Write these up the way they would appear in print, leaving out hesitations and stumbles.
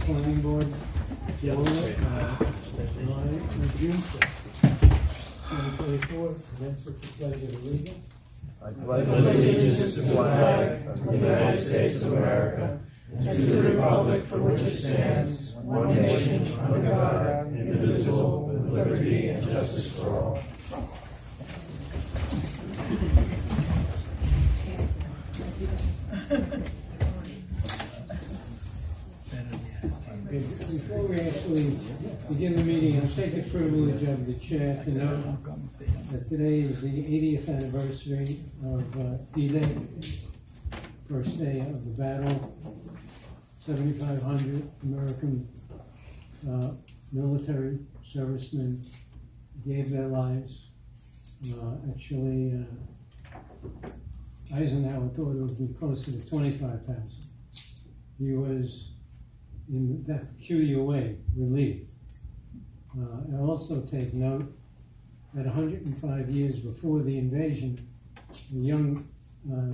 planning board to order on June 6th, 2024. Commence with the pledge of allegiance. I pledge allegiance to the flag of the United States of America and to the republic for which it stands, one nation under God, indivisible, with liberty and justice for all. Before we actually begin the meeting, I'll take the privilege of the chair to note that today is the 80th anniversary of D-Day, first day of the battle. 7,500 American military servicemen gave their lives. Actually, Eisenhower thought it would be closer to 25,000. He was, in that peculiar way, relieved. I also take note that 105 years before the invasion, a young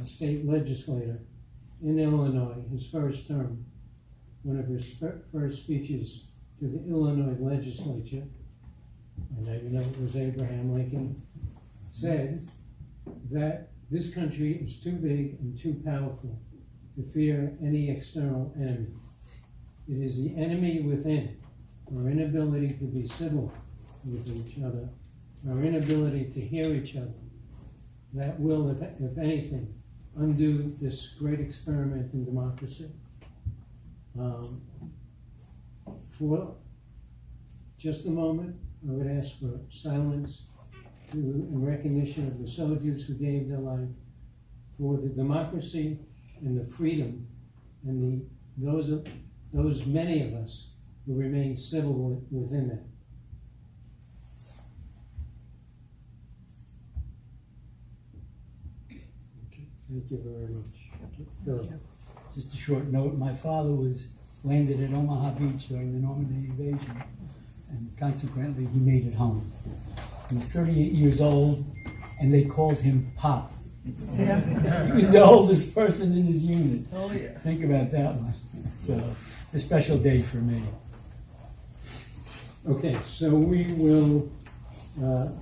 state legislator in Illinois, his first term, one of his first speeches to the Illinois legislature, I know you know it was Abraham Lincoln, said that this country is too big and too powerful to fear any external enemy. It is the enemy within, our inability to be civil with each other, our inability to hear each other, that will, if anything, undo this great experiment in democracy. For just a moment, I would ask for silence in recognition of the soldiers who gave their life for the democracy and the freedom and those many of us who remain civil within that. Okay. Thank you very much. Just a short note, my father was landed at Omaha Beach during the Normandy invasion, and consequently he made it home. He was 38 years old, and they called him Pop. Yeah. He was the oldest person in his unit. Oh, yeah. Think about that one. So it's a special day for me. Okay, so we will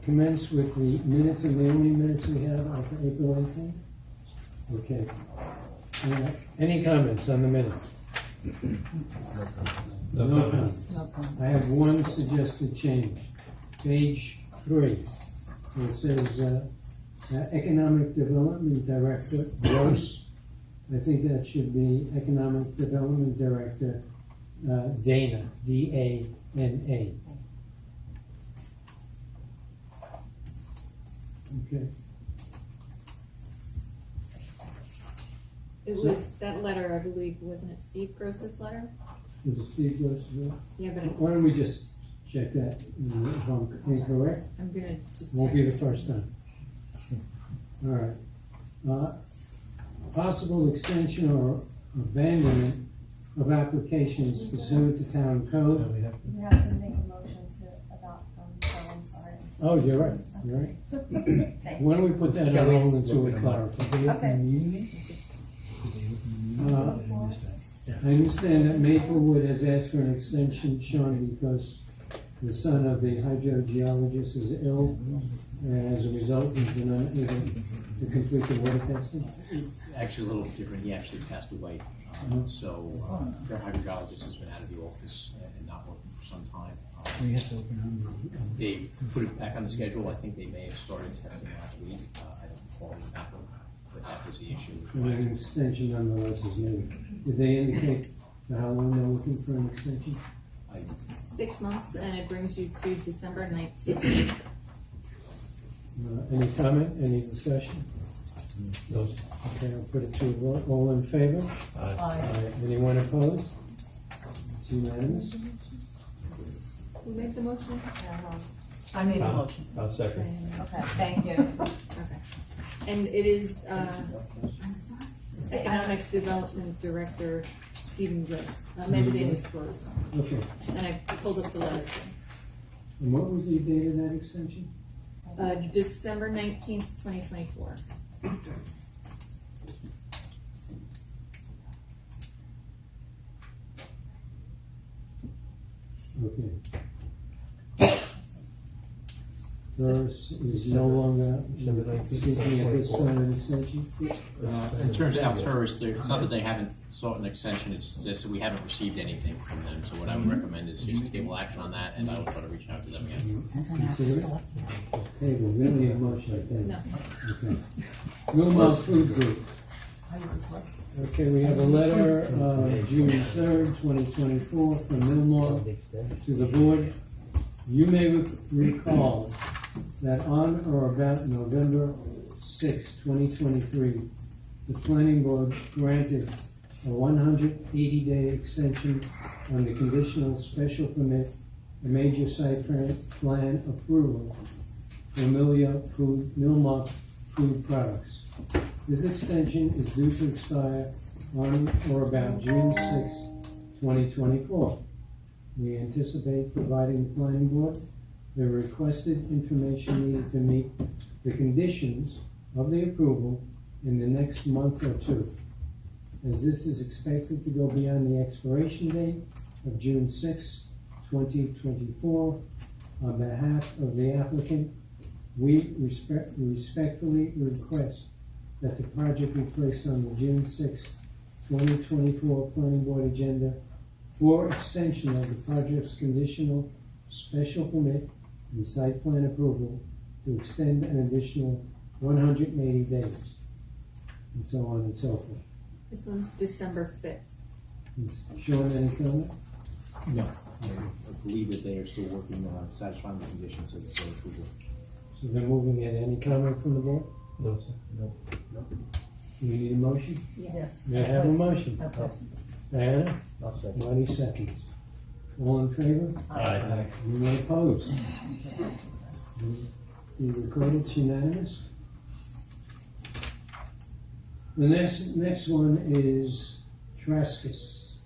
commence with the minutes, and the only minutes we have are for April 18th. Okay. Any comments on the minutes? No comments. I have one suggested change. Page 3. It says Economic Development Director, Gross. I think that should be Economic Development Director, Dana, D-A-N-A. Okay. It was that letter, I believe, wasn't it Steve Gross's letter? Was it Steve Gross? Yeah, but Why don't we just check that? If I'm incorrect, I'm gonna just won't check. be the first time. All right. Possible extension or abandonment of applications pursuant to town code. You have to make a motion to adopt them, so I'm sorry. Oh, you're right. You're right. Thank Why don't you. we put that on hold until we clarify? Did they open Okay. the meeting? Did they open the meeting? I missed that. I understand that Maplewood has asked for an extension, Sean, because the son of the hydrogeologist is ill, and as a result, he's been unable to complete the water testing. Actually, a little different. He actually passed away. So their hydrologist has been out of the office and not working for some time. We have to open on They put it back on the schedule. I think they may have started testing last week. I don't recall exactly, but that was the issue. And an extension nonetheless is needed. Did they indicate for how long they're looking for an extension? 6 months, and it brings you to December 19th. Any comment, any discussion? No. Okay, I'll put it to a vote. All in favor? Aye. Anyone opposed? It's unanimous. Who made the motion? I made a motion. I'll second. Okay, thank you. Okay. And it is, I'm sorry, Economic Development Director, Stephen Gross. Amended is tourism. Okay. And I pulled up the letter. And what was the date of that extension? December 19th, 2024. Okay. Doris is no longer seeking at this time an extension? In terms of Alturas, it's not that they haven't sought an extension, it's just that we haven't received anything from them. So what I would recommend is just table action on that, and I will try to reach out to them again. Consider it? Okay, well, we don't need a motion, I think. No. Okay. Wilmot Food Group. Okay, we have a letter, June 3rd, 2024, from Millmore to the board. You may recall that on or about November 6, 2023, the planning board granted a 180-day extension on the conditional special permit, a major site plan approval for Millmore Food Products. This extension is due to expire on or about June 6, 2024. We anticipate providing the planning board the requested information needed to meet the conditions of the approval in the next month or two. As this is expected to go beyond the expiration date of June 6, 2024, on behalf of the applicant, we respectfully request that the project be placed on the June 6, 2024 planning board agenda for extension of the project's conditional special permit and site plan approval to extend an additional 180 days, and so on and so forth. This one's December 5th. Sean, any comment? No. I believe that they are still working on satisfying the conditions of the approval. So they're moving it. Any comment from the board? No, sir. No. Do we need a motion? Yes. May I have a motion? Yes. Diana? Not second. Marty seconds. All in favor? Aye. Anyone opposed? Be recorded, it's unanimous. The next one is Traskis.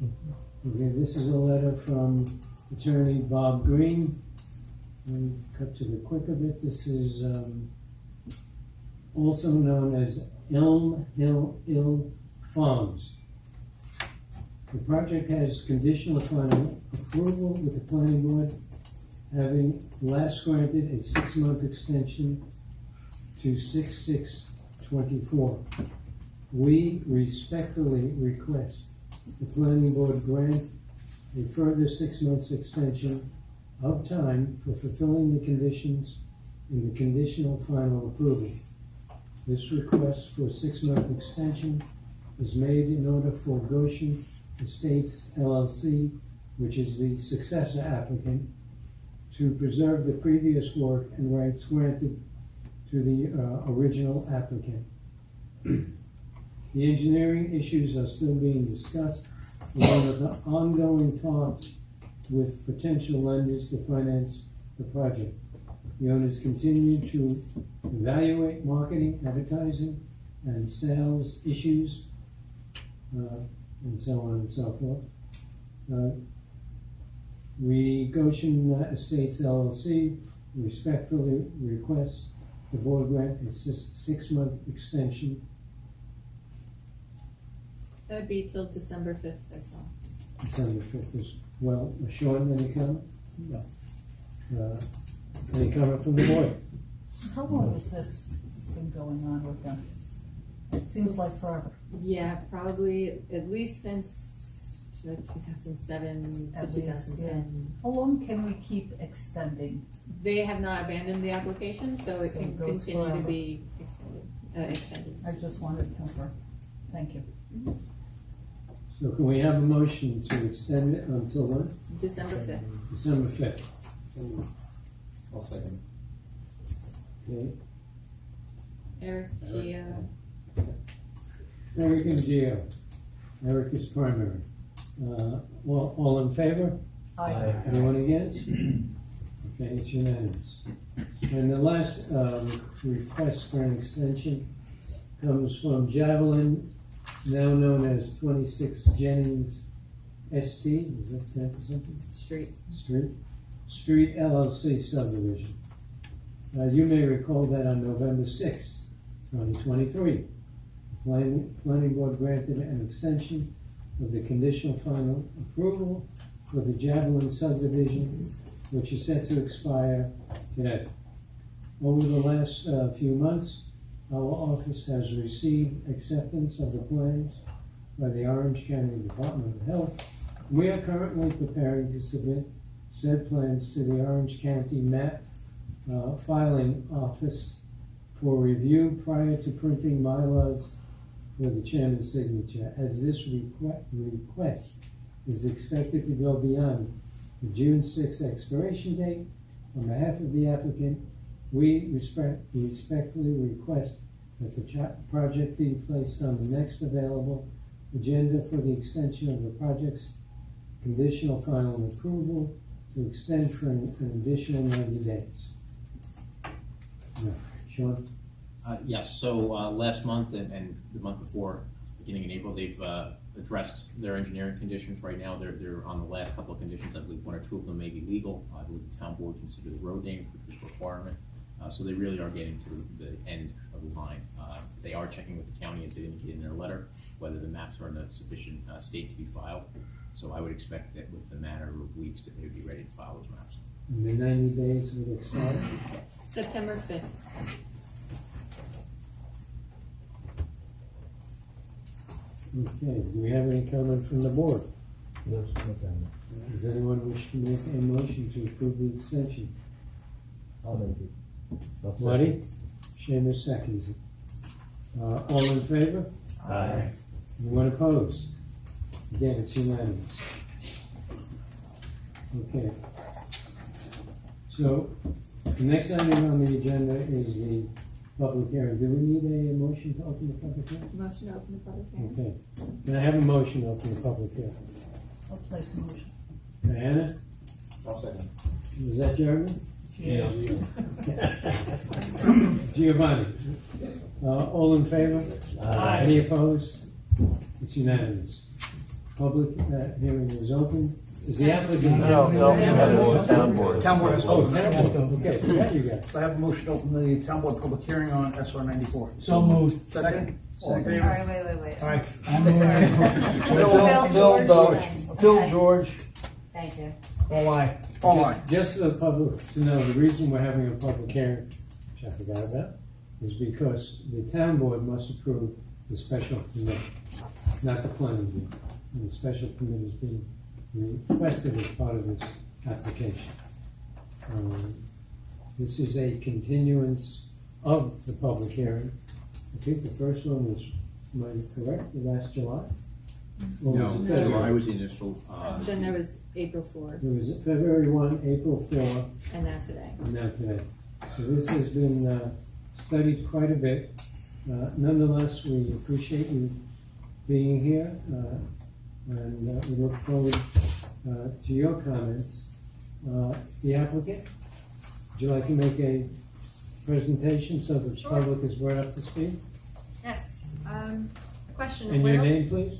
Okay, this is a letter from attorney Bob Green. And cut to the quick of it, this is also known as Elm Hill Farms. The project has conditional final approval with the planning board, having last granted a 6-month extension to 6/6/24. We respectfully request the planning board grant a further 6 months extension of time for fulfilling the conditions in the conditional final approval. This request for a 6-month extension is made in order for Goshen Estates LLC, which is the successor applicant, to preserve the previous work and rights granted to the original applicant. The engineering issues are still being discussed, along with the ongoing talks with potential lenders to finance the project. The owners continue to evaluate marketing, advertising, and sales issues, and so on and so forth. We, Goshen Estates LLC, respectfully request the board grant a 6-month extension. That would be till December 5th as well. December 5th as well. Sean, any comment? No. Any comment from the board? How long has this been going on with them? It seems like forever. Yeah, probably at least since 2007 to At least, 2010. How long can we keep extending? They have not abandoned the application, so it So can it goes continue to forever. be extended. I just wanted to confirm. Thank you. So can we have a motion to extend it until when? December 5th. December 5th. I'll second. Okay. Eric, Gio, Eric and Gio. Eric is primary. All in favor? Aye. Anyone against? Okay, it's unanimous. And the last request for an extension comes from Javelin, now known as 26 Jennings ST, does that stand for something? Street LLC subdivision. You may recall that on November 6, 2023, the planning board granted an extension of the conditional final approval for the Javelin subdivision, which is set to expire today. Over the last few months, our office has received acceptance of the plans by the Orange County Department of Health. We are currently preparing to submit said plans to the Orange County map filing office for review prior to printing mylars for the chairman's signature, as this request is expected to go beyond the June 6th expiration date. On behalf of the applicant, we respectfully request that the project be placed on the next available agenda for the extension of the project's conditional final approval to extend for an additional 90 days. Sean? Yes, so last month and the month before, beginning in April, they've addressed their engineering conditions. Right now, they're on the last couple of conditions. I believe one or two of them may be legal. I believe the town board considered the road name, which was a requirement. So they really are getting to the end of the line. They are checking with the county, as they indicated in their letter, whether the maps are in a sufficient state to be filed. So I would expect that with the matter of weeks that they would be ready to file those maps. And the 90 days would expire? September 5th. Okay, do we have any comment from the board? Yes, no comment. Does anyone wish to make a motion to approve the extension? I'll make it. Marty? Seamus seconds it. All in favor? Aye. Anyone opposed? Again, it's unanimous. Okay. So, the next item on the agenda is the public hearing. Do we need a motion to open the public hearing? Motion to open the public hearing. Okay. Can I have a motion to open the public hearing? I'll place a motion. Diana? I'll second. Was that Jeremy? Yeah. Giovanni? All in favor? Aye. Any opposed? It's unanimous. Public hearing is open. Is the applicant? No, we have a town board. Town board is Oh, open. town board. Okay, forgot you guys. So I have a motion to open the town board public hearing on SR 94. So moved. Second? All in All favor? right, wait. Aye. I'm moving. Phil George. Phil Okay. George, Thank you. all aye. All aye. Just for the public to know, the reason we're having a public hearing, which I forgot about, is because the town board must approve the special permit, not the planning board. And the special permit is being requested as part of this application. This is a continuance of the public hearing. I think the first one was, am I correct, the last July? Or was it No, February? July was the initial. Then there was April 4th, It was February 1, April 4, and now today. and now today. So this has been studied quite a bit. Nonetheless, we appreciate you being here, and we look forward to your comments. The applicant, would you like to make a presentation so the Sure. public is brought up to speed? Yes, question. And your name, please?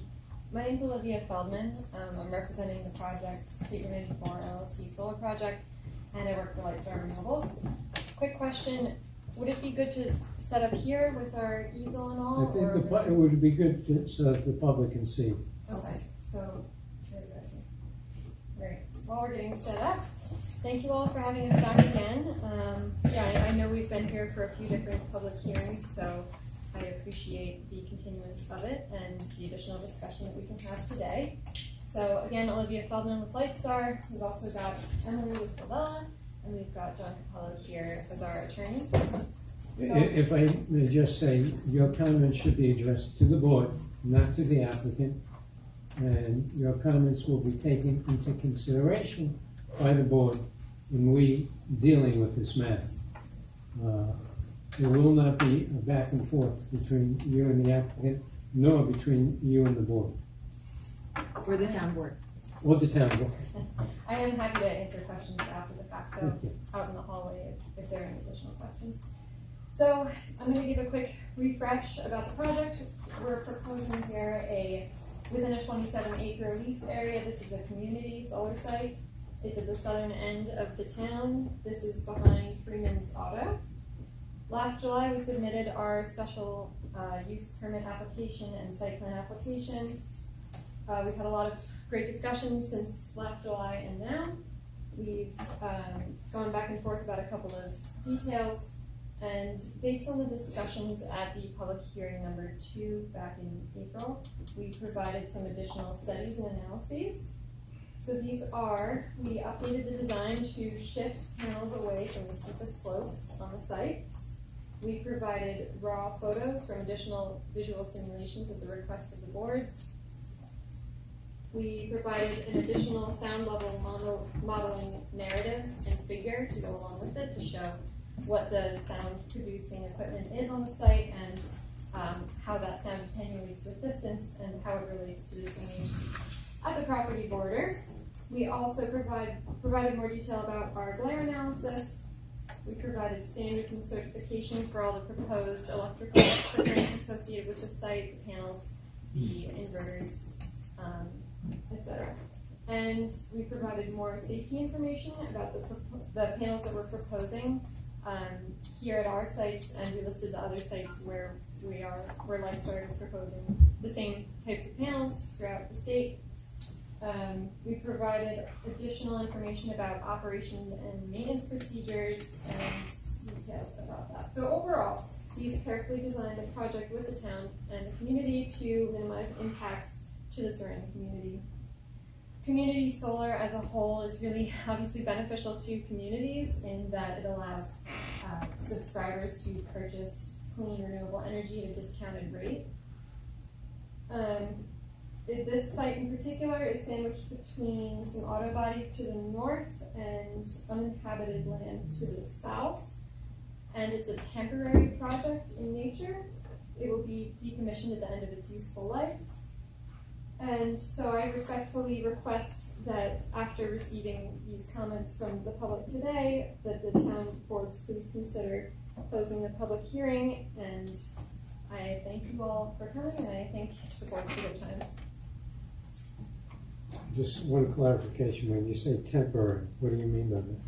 My name's Olivia Feldman. I'm representing the project State Route 94 LLC Solar Project, and I work for Lightstar Renewables. Quick question, would it be good to set up here with our easel and all? I think or it would be good so that the public can see. Okay, so, great. While we're getting set up, thank you all for having us back again. I know we've been here for a few different public hearings, so I appreciate the continuance of it and the additional discussion that we can have today. So again, Olivia Feldman with Lightstar. We've also got Emily with Favela, and we've got John Capello here as our attorney. If I may just say, your comments should be addressed to the board, not to the applicant. And your comments will be taken into consideration by the board when we dealing with this matter. There will not be a back and forth between you and the applicant, nor between you and the board, Or the town board. or the town board. I am happy to answer questions after the fact, though, Okay. out in the hallway if there are any additional questions. So I'm going to give a quick refresh about the project. We're proposing here within a 27-acre lease area. This is a community solar site. It's at the southern end of the town. This is behind Freeman's Auto. Last July, we submitted our special use permit application and site plan application. We've had a lot of great great discussions since last July and now. We've gone back and forth about a couple of details, and based on the discussions at the public hearing number 2 back in April, we provided some additional studies and analyses. So these are, we updated the design to shift panels away from the steepest slopes on the site. We provided raw photos from additional visual simulations at the request of the boards. We provided an additional sound level modeling narrative and figure to go along with it to show what the sound producing equipment is on the site and how that sound attenuates with distance and how it relates to the singing at the property border. We also provided more detail about our glare analysis. We provided standards and certifications for all the proposed electrical equipment associated with the site, the panels, the inverters, etc. And we provided more safety information about the panels that we're proposing here at our sites, and we listed the other sites where Lightstar is proposing the same types of panels throughout the state. We provided additional information about operation and maintenance procedures and details about that. So overall, we've carefully designed the project with the town and the community to minimize impacts to the surrounding community. Community solar as a whole is really obviously beneficial to communities in that it allows subscribers to purchase clean renewable energy at a discounted rate. This site in particular is sandwiched between some auto bodies to the north and uninhabited land to the south. And it's a temporary project in nature. It will be decommissioned at the end of its useful life. And so I respectfully request that after receiving these comments from the public today, that the town boards please consider closing the public hearing. And I thank you all for coming, and I thank the boards for their time. Just one clarification, when you say temporary, what do you mean by that?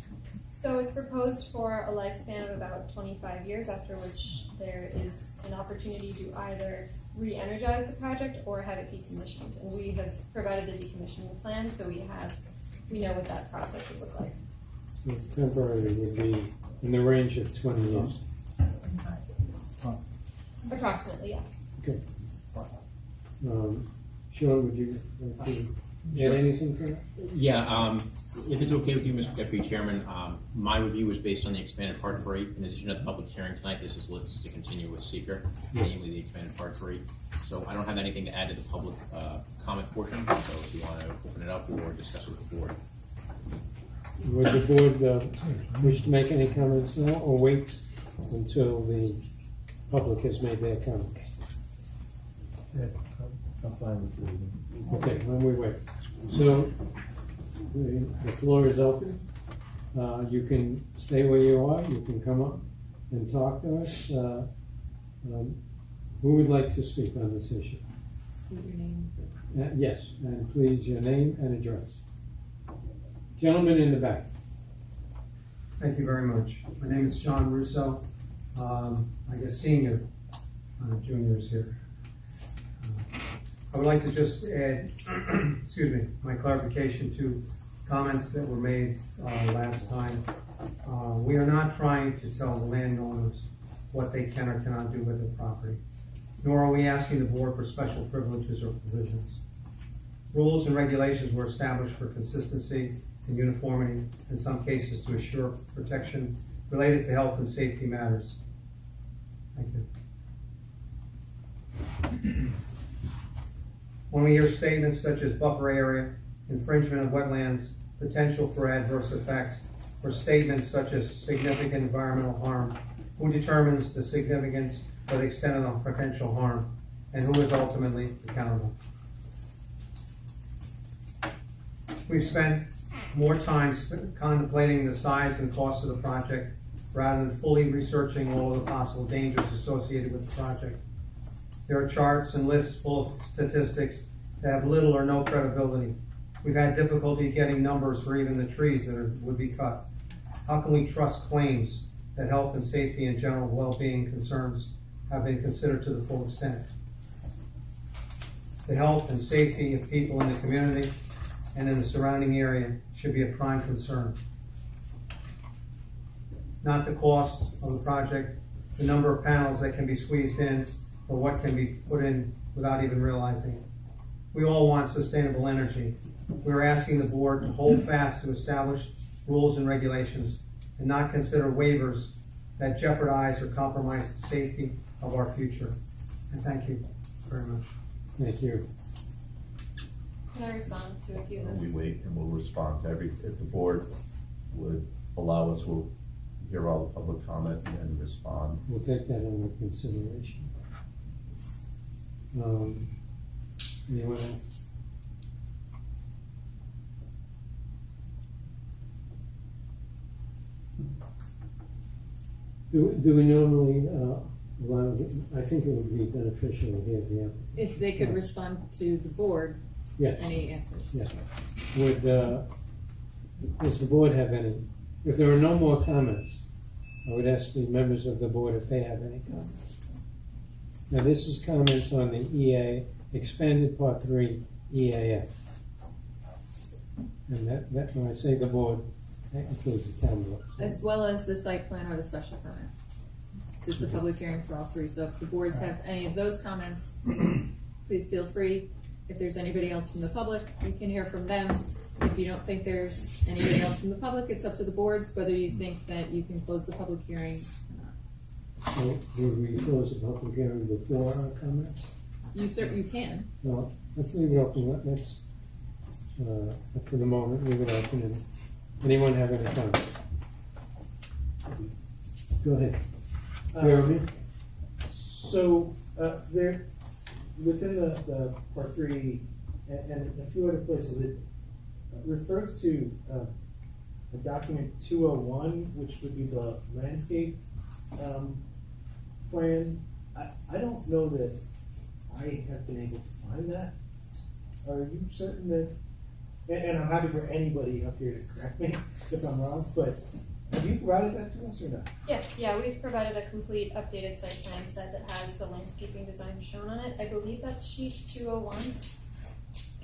So it's proposed for a lifespan of about 25 years, after which there is an opportunity to either re-energize the project or have it decommissioned. And we have provided the decommissioning plan, so we know what that process would look like. So temporary would be in the range of 20 years. Approximately, yeah. Okay. Sean, would you like to add anything to that? Yeah, if it's okay with you, Mr. Deputy Chairman, my review is based on the expanded part 3. In addition to the public hearing tonight, this is listed to continue with seeker, namely the expanded part 3. So I don't have anything to add to the public comment portion, so if you want to open it up or discuss it with the board. Would the board wish to make any comments now, or wait until the public has made their comments? I'm fine with reading. Okay, when we wait. So the floor is open. You can stay where you are. You can come up and talk to us. Who would like to speak on this issue? State your name. Yes, and please your name and address. Gentleman in the back. Thank you very much. My name is John Russo. I guess senior, juniors here. I would like to just add, excuse me, my clarification to comments that were made last time. We are not trying to tell the landowners what they can or cannot do with their property, nor are we asking the board for special privileges or provisions. Rules and regulations were established for consistency and uniformity, in some cases to assure protection related to health and safety matters. Thank you. When we hear statements such as buffer area, infringement of wetlands, potential for adverse effects, or statements such as significant environmental harm, who determines the significance or the extent of the potential harm, and who is ultimately accountable? We've spent more time contemplating the size and cost of the project rather than fully researching all of the possible dangers associated with the project. There are charts and lists full of statistics that have little or no credibility. We've had difficulty getting numbers for even the trees that would be cut. How can we trust claims that health and safety and general well-being concerns have been considered to the full extent? The health and safety of people in the community and in the surrounding area should be a prime concern. Not the cost of the project, the number of panels that can be squeezed in, or what can be put in without even realizing it. We all want sustainable energy. We're asking the board to hold fast to established rules and regulations and not consider waivers that jeopardize or compromise the safety of our future. And thank you very much. Thank you. Can I respond to a few of And we those? wait and we'll respond to if the board would allow us, we'll hear all the public comment and then respond. We'll take that under consideration. Anyone else? Do we normally allow, I think it would be beneficial to hear the applicant. If they could respond to the board, Yes, any answers. yes. Would, does the board have any, if there are no more comments, I would ask the members of the board if they have any comments. Now, this is comments on the EA, expanded Part 3 EAF. And that, when I say the board, that includes the town board. So- As well as the site plan or the special permit. It's a public hearing for all three, so if the boards have any of those comments, please feel free. If there's anybody else from the public, we can hear from them. If you don't think there's anybody else from the public, it's up to the boards whether you think that you can close the public hearing or not. So, would we close the public hearing before our comments? You can. Well, let's leave it open, let's, for the moment, leave it open, and anyone have any comments? Go ahead. Jeremy? So, there, within the Part 3 and a few other places, it refers to a document 201, which would be the landscape plan. I don't know that I have been able to find that. Are you certain that, and I'm happy for anybody up here to correct me if I'm wrong, but have you provided that to us or not? Yes, yeah, we've provided a complete updated site plan set that has the landscaping design shown on it. I believe that's sheet 201.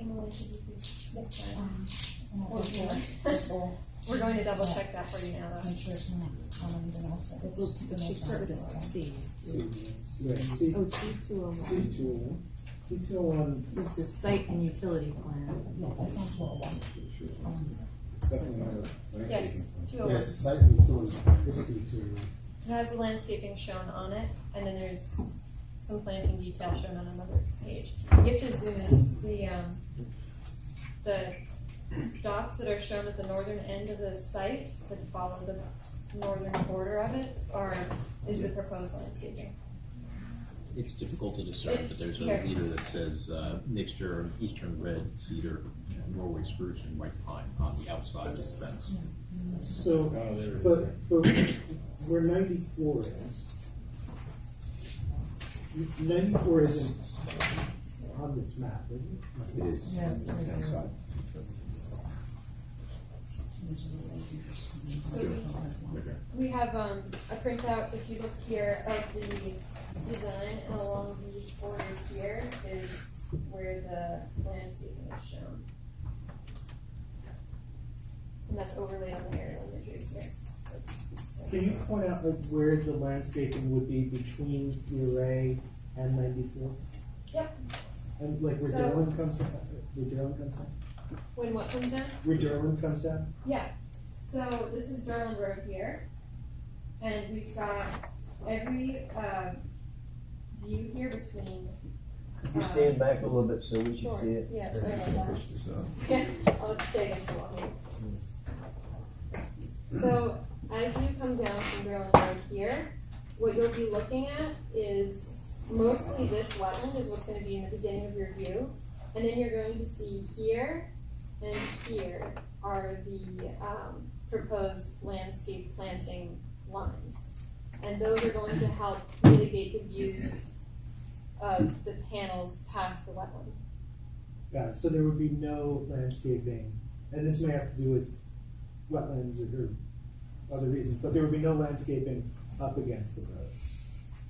Emily, could you please look that up? Or more. We're going to double check that for you now, though. Make sure it's not on anything else that It looks, it should start with a C. Right, C, Oh, C201 C201. C201, is the site and utility plan. Yeah, that's on floor one. Yes, 201. yes, site and utilities, C201. It has the landscaping shown on it, and then there's some planting detail shown on another page. You have to zoom in. The dots that are shown at the northern end of the site that follow the northern border of it is the proposed landscaping. It's difficult to discern, but there's a It's- leader that says mixture of eastern red, cedar, Norway spruce, and white pine on the outside of the fence. So, but where 94 is, 94 isn't on this map, is it? It is. Yeah, it's right there. Inside. We have a printout, if you look here, of the design, and along these borders here is where the landscaping is shown. And that's overlaid on the aerial imagery here. Can you point out like where the landscaping would be between the array and 94? Yep. And like where So- Derwin comes down? Where Derwin comes down? When what comes down? Where Derwin comes down? Yeah, so this is Durland Road here, and we've got every view here between. Could you stand back a little bit so we can Sure, see it? yeah, sorry about Push this up. that. I'll just stay against the wall here. So as you come down from Durland Road here, what you'll be looking at is mostly this wetland is what's gonna be in the beginning of your view. And then you're going to see here and here are the proposed landscape planting lines. And those are going to help mitigate the views of the panels past the wetland. Got it. So there would be no landscaping, and this may have to do with wetlands or other reasons, but there would be no landscaping up against the road.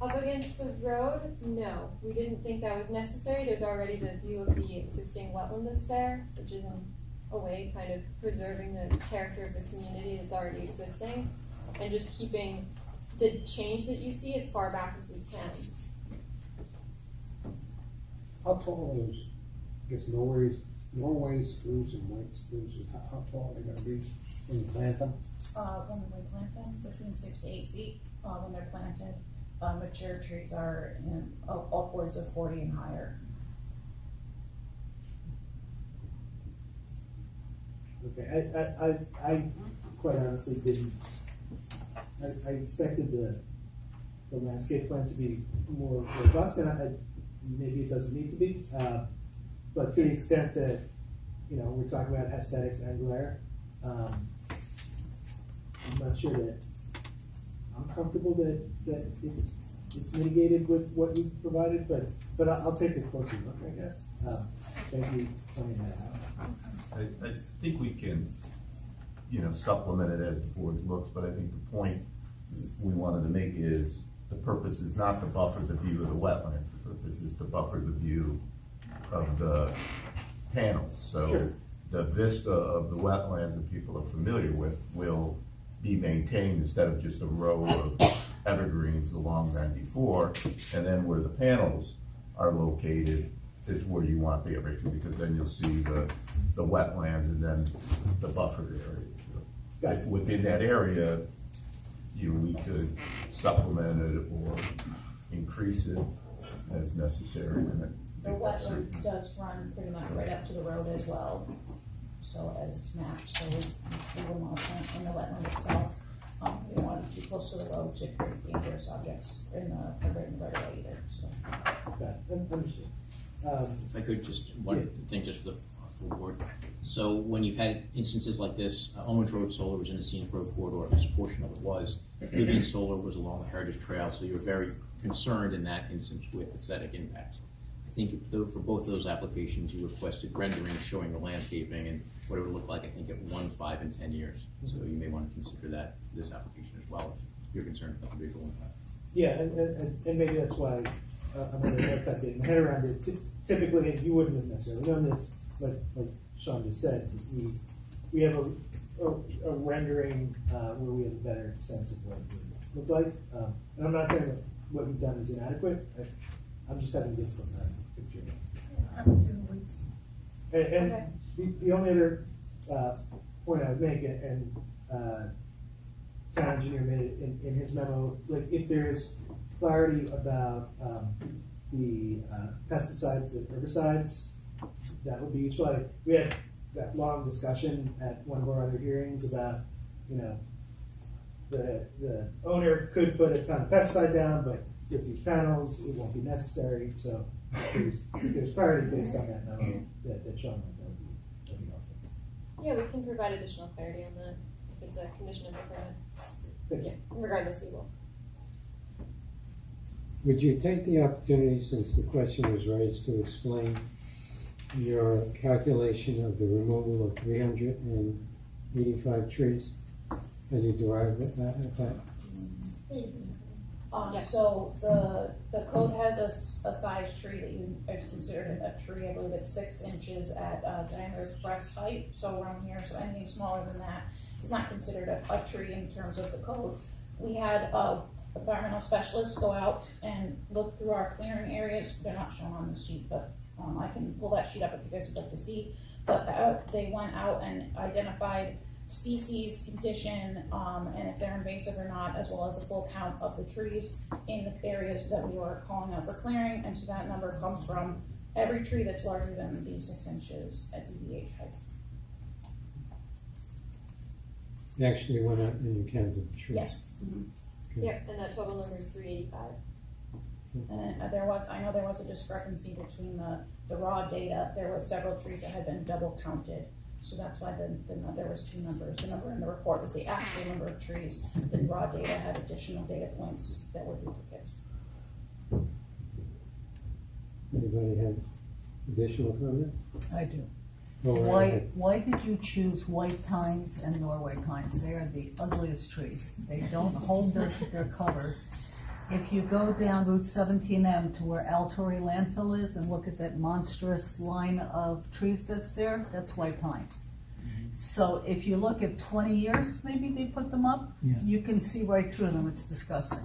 Up against the road, no, we didn't think that was necessary. There's already the view of the existing wetland that's there, which isn't away, kind of preserving the character of the community that's already existing, and just keeping the change that you see as far back as we can. How tall are those, I guess, Norway spruce and white spruces, how tall are they gonna be when you plant them? When we plant them, between 6 to 8 feet, when they're planted. Mature trees are in upwards of 40 and higher. Okay, I quite honestly didn't, I expected the landscape plan to be more robust, and maybe it doesn't need to be, but to the extent that, you know, we're talking about aesthetics and glare, I'm not sure that I'm comfortable that it's mitigated with what you provided, but I'll take a closer look, I guess. Thank you for pointing that out. I think we can, supplement it as the board looks, but I think the point we wanted to make is the purpose is not to buffer the view of the wetlands. The purpose is to buffer the view of the panels. So sure. The vista of the wetlands that people are familiar with will be maintained instead of just a row of evergreens along 94, and then where the panels are located is where you want the evergreen, because then you'll see the wetlands and then the buffered area. If within that area, we could supplement it or increase it as necessary. The wetland does run pretty much right up to the road as well, so as mapped, so we wouldn't want to plant in the wetland itself. We don't want to be too close to the road to create dangerous objects in the right of way either, so. Okay, understood. If I could, just one thing just for the full board. So when you've had instances like this, Owens Road Solar was in the scenic road corridor, this portion of it was. Vivian Solar was along the Heritage Trail, so you were very concerned in that instance with aesthetic impacts. I think for both those applications, you requested renderings showing the landscaping and what it would look like, I think, at 1, 5, and 10 years. So you may want to consider that for this application as well, if you're concerned about the visual impact. Yeah, and maybe that's why I'm going to type getting my head around it. Typically, and you wouldn't have necessarily known this, but like Sean just said, we have a rendering where we have a better sense of what it would look like. And I'm not saying that what you've done is inadequate. I'm just having difficulty with that picture. And Okay. the only other point I would make, and town engineer made it in his memo, like if there's clarity about the pesticides and herbicides, that would be useful. Like, we had that long discussion at one of our other hearings about, the owner could put a ton of pesticide down, but with these panels, it won't be necessary. So if there's clarity based on that memo that Sean went, that would be helpful. Yeah, we can provide additional clarity on that if it's a condition of the permit. Yeah, regardless, we will. Would you take the opportunity, since the question was raised, to explain your calculation of the removal of 385 trees? How you derived at that? So the code has a size tree that is considered a tree. I believe it's 6 inches at diameter breast height, so around here. So anything smaller than that is not considered a tree in terms of the code. We had environmental specialists go out and look through our clearing areas. They're not shown on the sheet, but I can pull that sheet up if you guys would like to see. But they went out and identified species, condition, and if they're invasive or not, as well as a full count of the trees in the areas that we were calling out for clearing. And so that number comes from every tree that's larger than the 6 inches at DBH height. You actually went out and you counted the trees? Yes. Mm-hmm. Okay. Yep, and that total number is 385. And I know there was a discrepancy between the raw data. There were several trees that had been double counted. So that's why there was 2 numbers. The number in the report was the actual number of trees. The raw data had additional data points that were duplicates. Anybody have additional comments? I do. Go right ahead. Why did you choose white pines and Norway pines? They are the ugliest trees. They don't hold their covers. If you go down Route 17M to where Altori landfill is and look at that monstrous line of trees that's there, that's white pine. So if you look at 20 years, maybe they put them up, Yeah. you can see right through them, it's disgusting.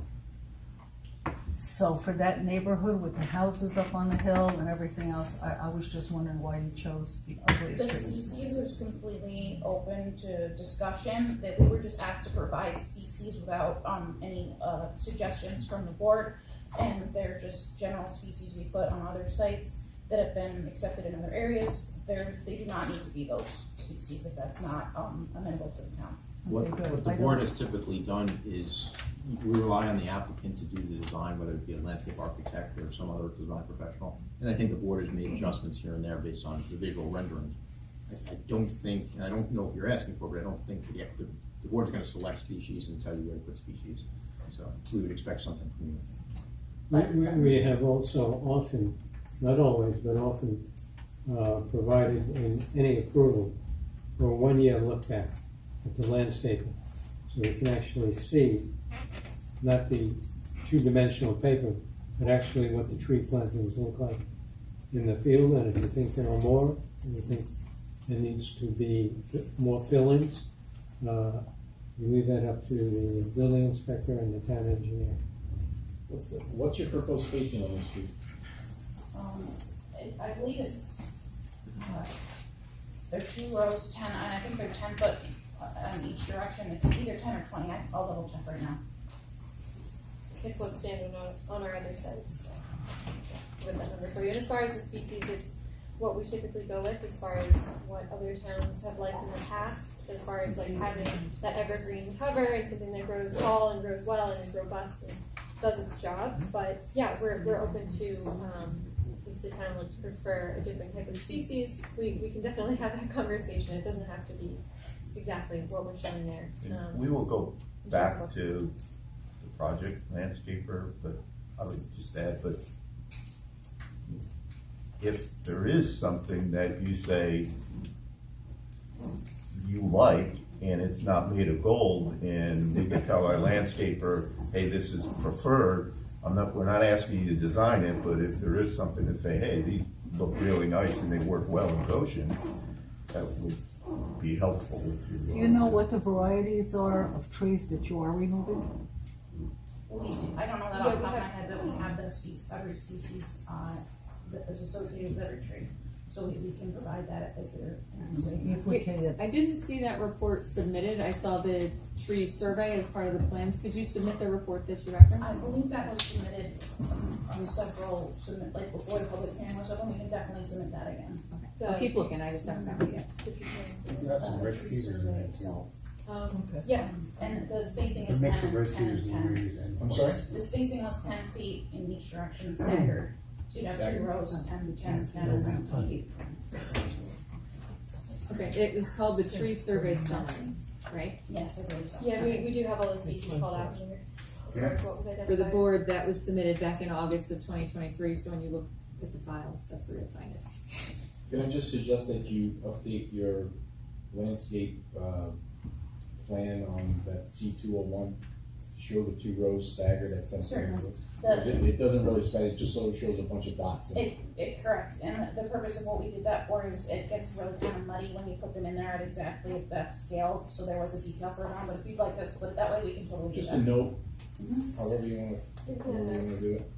So for that neighborhood with the houses up on the hill and everything else, I was just wondering why you chose the The ugliest trees. species is completely open to discussion, that we were just asked to provide species without, any, suggestions from the board. And they're just general species we put on other sites that have been accepted in other areas. They do not need to be those species if that's not, amenable to the town. What Okay, good. what the I board don't- has typically done is, we rely on the applicant to do the design, whether it be a landscape architect or some other design professional. And I think the board has made adjustments here and there based on the visual renderings. I don't think, and I don't know what you're asking for, but I don't think the board's gonna select species and tell you where to put species. So we would expect something from you. We have also often, not always, but often provided in any approval for a 1-year look back at the landscaping. So you can actually see not the two-dimensional paper, but actually what the tree plantings look like in the field. And if you think there are more, and you think there needs to be more fill-ins, you leave that up to the building inspector and the town engineer. What's your proposed spacing on this street? I believe it's, they're 2 rows, 10, and I think they're 10 foot in each direction. It's either 10 or 20, I'll double check right now. It's what's standard on our other sites. With that number for you. And as far as the species, it's what we typically go with as far as what other towns have liked in the past, as far as like having that evergreen cover and something that grows tall and grows well and is robust and does its job. But yeah, we're open to, if the town would prefer a different type of species, we can definitely have that conversation. It doesn't have to be exactly what we're showing there. We will go back to the project landscaper, but I would just add, but if there is something that you say you like and it's not made of gold, and we can tell our landscaper, hey, this is preferred, we're not asking you to design it, but if there is something to say, hey, these look really nice and they work well in Goshen, that would be helpful. Do you know what the varieties are of trees that you are removing? I don't know that off the top of my head, but we have the every species, that is associated with every tree. So we can provide that if you're interested. If we can, I didn't see that report submitted. I saw the tree survey as part of the plans. Could you submit the report that you referenced? I believe that was submitted on several, like before the public hearing was open, we can definitely submit that again. I'll keep looking, I just haven't found it yet. You have some red cedars in there too. Yeah, and the spacing It's a is 10, mix of red 10, cedars and 10. weeds and. I'm sorry? The spacing was 10 feet in each direction, staggered. So you'd have 2 Staggered. rows, 10, 10, 10, and then 20. Okay, it is called the tree survey summary, right? Yes, I believe so. Yeah, we do have all those species called out here. As far as what was identified. For the board, that was submitted back in August of 2023, so when you look at the files, that's where you'll find it. Can I just suggest that you update your landscape, plan on that C201 to show the 2 rows staggered at 10 feet? Certainly. Because it doesn't really spell, it just sort of shows a bunch of dots. It correct, and the purpose of what we did that for is it gets really kind of muddy when you put them in there at exactly that scale, so there was a detail for it on, but if you'd like us to put it that way, we can totally do Just that. a note, Mhm. however you wanna do it.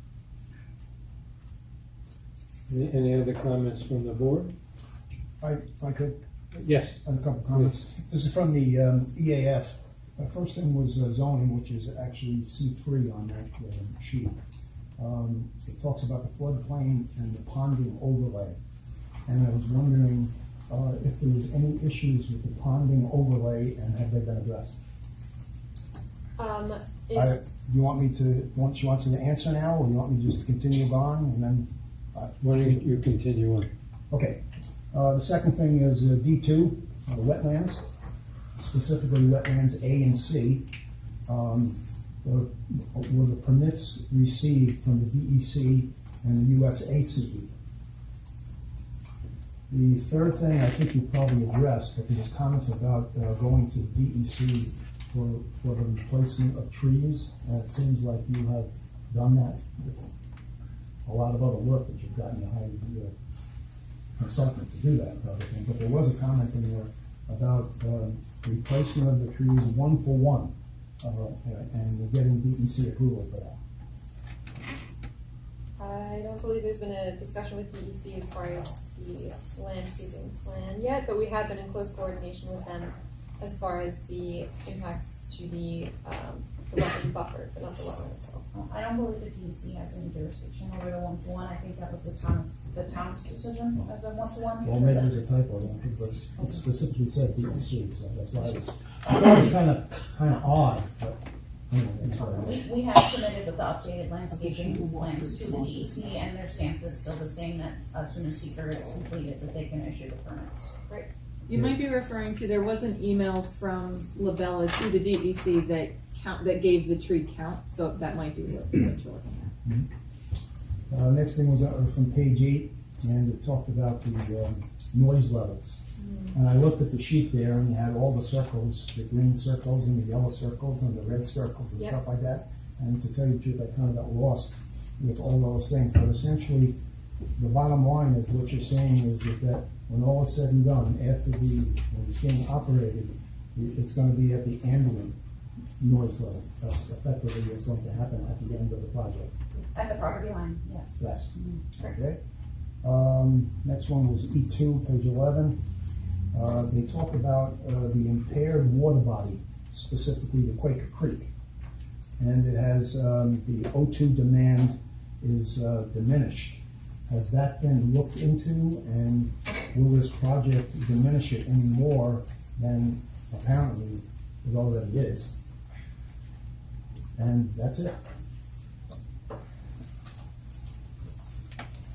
Any other comments from the board? If I could, Yes. I have a couple comments. This is from the EAF. The first thing was zoning, which is actually C3 on that sheet. It talks about the floodplain and the ponding overlay. And I was wondering if there was any issues with the ponding overlay and have they been addressed? Do you want me to, you want me to answer now, or you want me just to continue on and then? Why don't you continue on? Okay. The second thing is D2, the wetlands, specifically wetlands A and C. Were the permits received from the DEC and the USACE? The third thing I think you probably addressed, but there's comments about going to DEC for the replacement of trees, and it seems like you have done that with a lot of other work that you've gotten to hire your consultant to do that other thing. But there was a comment in there about replacement of the trees 1-for-1, and we're getting DEC approval for that. I don't believe there's been a discussion with DEC as far as the landscaping plan yet, but we have been in close coordination with them as far as the impacts to the wetland buffer, but not the wetland itself. I don't believe the DEC has any jurisdiction over the 1-to-1. I think that was the town's decision as a 1-to-1. Well, maybe there's a typo there, because it specifically said DEC, so that's why I thought it was kind of odd, but anyway, that's what it is. We have submitted with the updated landscaping plans to the DEC, and their stance is still the same, that as soon as seeker is completed, that they can issue the permits. Right. You might be referring to, there was an email from Labella to the DEC that gave the tree count, so that might be what you're looking at. Next thing was from page 8, and it talked about the noise levels. And I looked at the sheet there, and you had all the circles, the green circles and the yellow circles and the red circles and stuff like that. And to tell you the truth, I kind of got lost with all those things. But essentially, the bottom line is what you're saying is that when all is said and done, after when it's being operated, it's going to be at the ambient noise level. That's effectively what's going to happen at the end of the project. At the property line, yes. Yes. Okay. Next one was E2, page 11. They talk about the impaired water body, specifically the Quaker Creek. And it has the O2 demand is diminished. Has that been looked into, and will this project diminish it any more than apparently it already is? And that's it.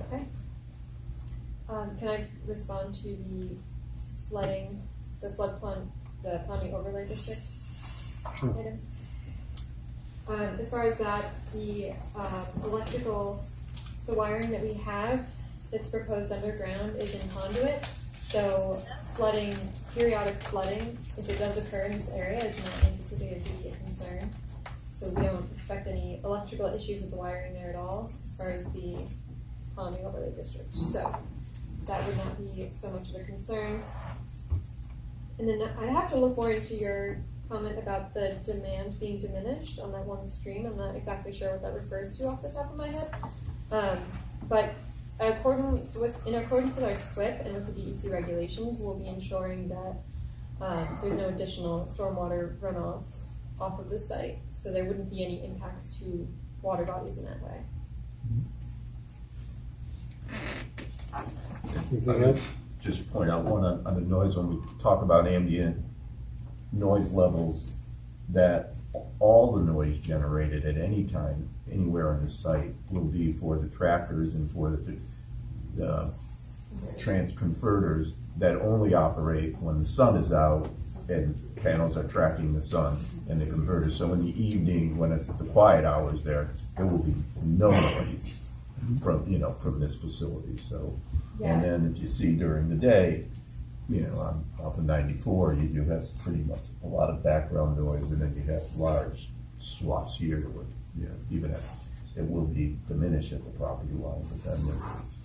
Okay. Can I respond to the flooding, the ponding overlay district item? As far as that, the electrical, the wiring that we have that's proposed underground is in conduit. So flooding, periodic flooding, if it does occur in this area, is not anticipated to be a concern. So we don't expect any electrical issues with the wiring there at all, as far as the ponding overlay district. So that would not be so much of a concern. And then I have to look more into your comment about the demand being diminished on that one stream. I'm not exactly sure what that refers to off the top of my head. But in accordance with our SWIP and with the DEC regulations, we'll be ensuring that there's no additional stormwater runoff off of the site. So there wouldn't be any impacts to water bodies in that way. Anything else? Just point out one on the noise, when we talk about ambient noise levels, that all the noise generated at any time, anywhere on the site, will be for the trackers and for the converters that only operate when the sun is out and panels are tracking the sun and the converters. So in the evening, when it's the quiet hours there will be no noise from this facility. So, and then if you see during the day, on off of 94, you do have pretty much a lot of background noise, and then you have large swaths here where, even if it will be diminished at the property line, but then there's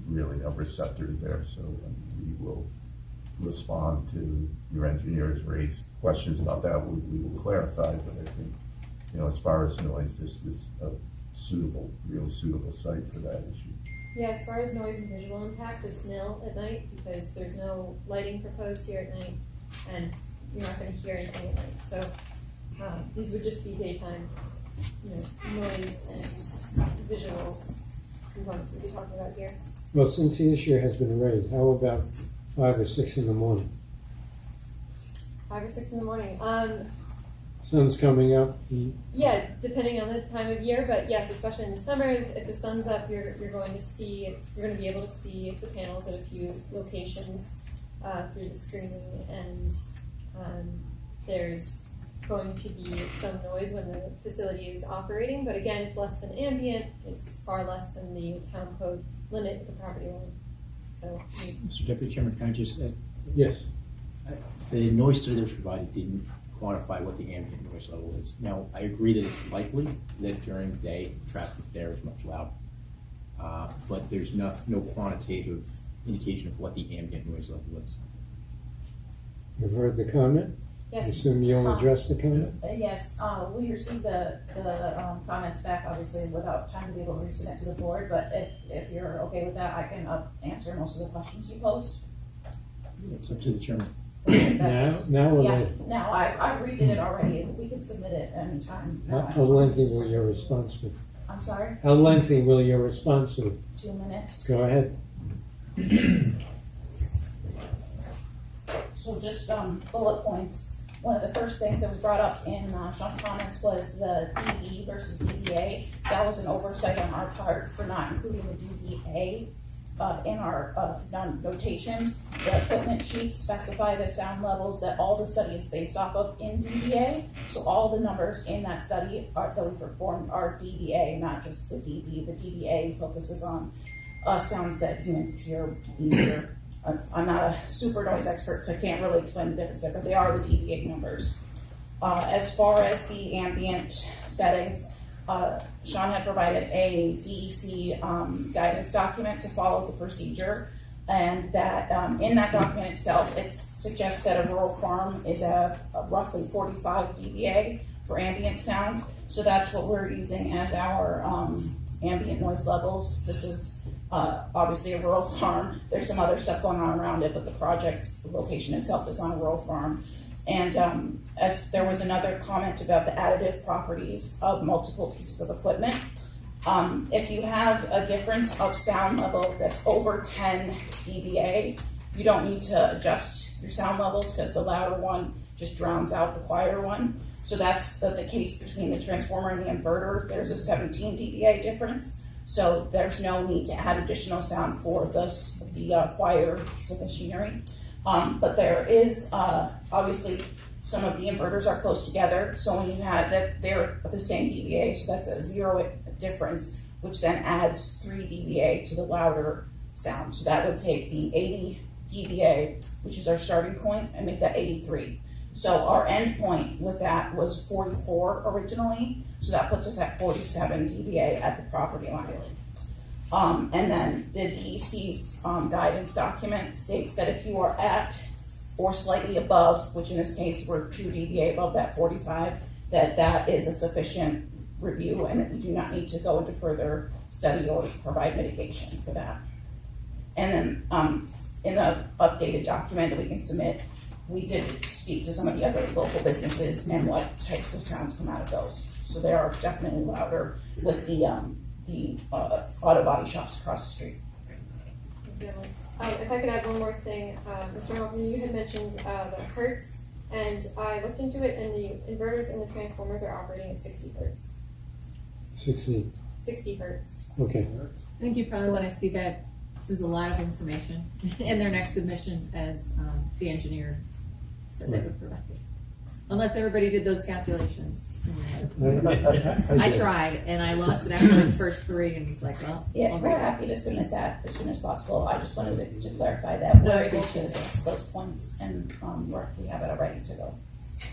really no receptors there, so we will respond to your engineers raise questions about that. We will clarify, but I think, as far as noise, this is a really suitable site for that issue. Yeah, as far as noise and visual impacts, it's nil at night because there's no lighting proposed here at night, and you're not going to hear anything at night. So these would just be daytime, noise and visual components we'd be talking about here. Well, since the issue has been raised, how about 5 or 6 in the morning? 5 or 6 in the morning. Sun's coming up. Yeah, depending on the time of year, but yes, especially in the summer, if the sun's up, you're going to be able to see the panels at a few locations through the screening, and there's going to be some noise when the facility is operating, but again, it's less than ambient, it's far less than the town code limit at the property line. So, Mr. Deputy Chairman, can I just add? Yes. The noise study that was provided didn't quantify what the ambient noise level is. Now, I agree that it's likely that during the day, traffic there is much louder. But there's no quantitative indication of what the ambient noise level is. You've heard the comment? I Yes. assume you'll address the comment? Yes, we received the comments back, obviously, without time to be able to resubmit to the board, but if you're okay with that, I can answer most of the questions you posed. It's up to the chairman. Now will Yeah, I, no, I redid it already, we can submit it anytime. how lengthy will your response be? I'm sorry, How lengthy will your response be? 2 minutes. Go ahead. So just bullet points. One of the first things that was brought up in Sean's comments was the DB versus DBA. That was an oversight on our part for not including the DBA in our notations. The equipment sheets specify the sound levels that all the study is based off of in DBA. So all the numbers in that study that we performed are DBA, not just the DB. The DBA focuses on sounds that humans hear easier. I'm not a super noise expert, so I can't really explain the difference there, but they are the DBA numbers. As far as the ambient settings, Sean had provided a DEC guidance document to follow the procedure, and that in that document itself, it suggests that a rural farm is a roughly 45 dBA for ambient sound. So that's what we're using as our ambient noise levels. This is obviously a rural farm. There's some other stuff going on around it, but the project location itself is on a rural farm. And as there was another comment about the additive properties of multiple pieces of equipment. If you have a difference of sound level that's over 10 dBA, you don't need to adjust your sound levels because the louder one just drowns out the quieter one. So that's the case between the transformer and the inverter. There's a 17 dBA difference. So there's no need to add additional sound for the quieter piece of machinery. But there is, obviously, some of the inverters are close together. So when you have that, they're the same dBA, so that's a 0 difference, which then adds 3 dBA to the louder sound. So that would take the 80 dBA, which is our starting point, and make that 83. So our end point with that was 44 originally, so that puts us at 47 dBA at the property line. And then the DEC's guidance document states that if you are at or slightly above, which in this case we're 2 dBA above that 45, that is a sufficient review and that you do not need to go into further study or provide mitigation for that. And then in the updated document that we can submit, we did speak to some of the other local businesses and what types of sounds come out of those. So they are definitely louder with the auto body shops across the street. If I could add one more thing, Mr. Hoffman, you had mentioned the hertz, and I looked into it, and the inverters and the transformers are operating at 60 hertz. 60 hertz. Okay. I think you probably want to see that there's a lot of information in their next submission, as the engineer said they would provide. Unless everybody did those calculations. I tried, and I lost it after like the first 3, and it's like, well. Yeah, we're happy to submit that as soon as possible. I just wanted to clarify that we're able to address those points, and we have it ready to go.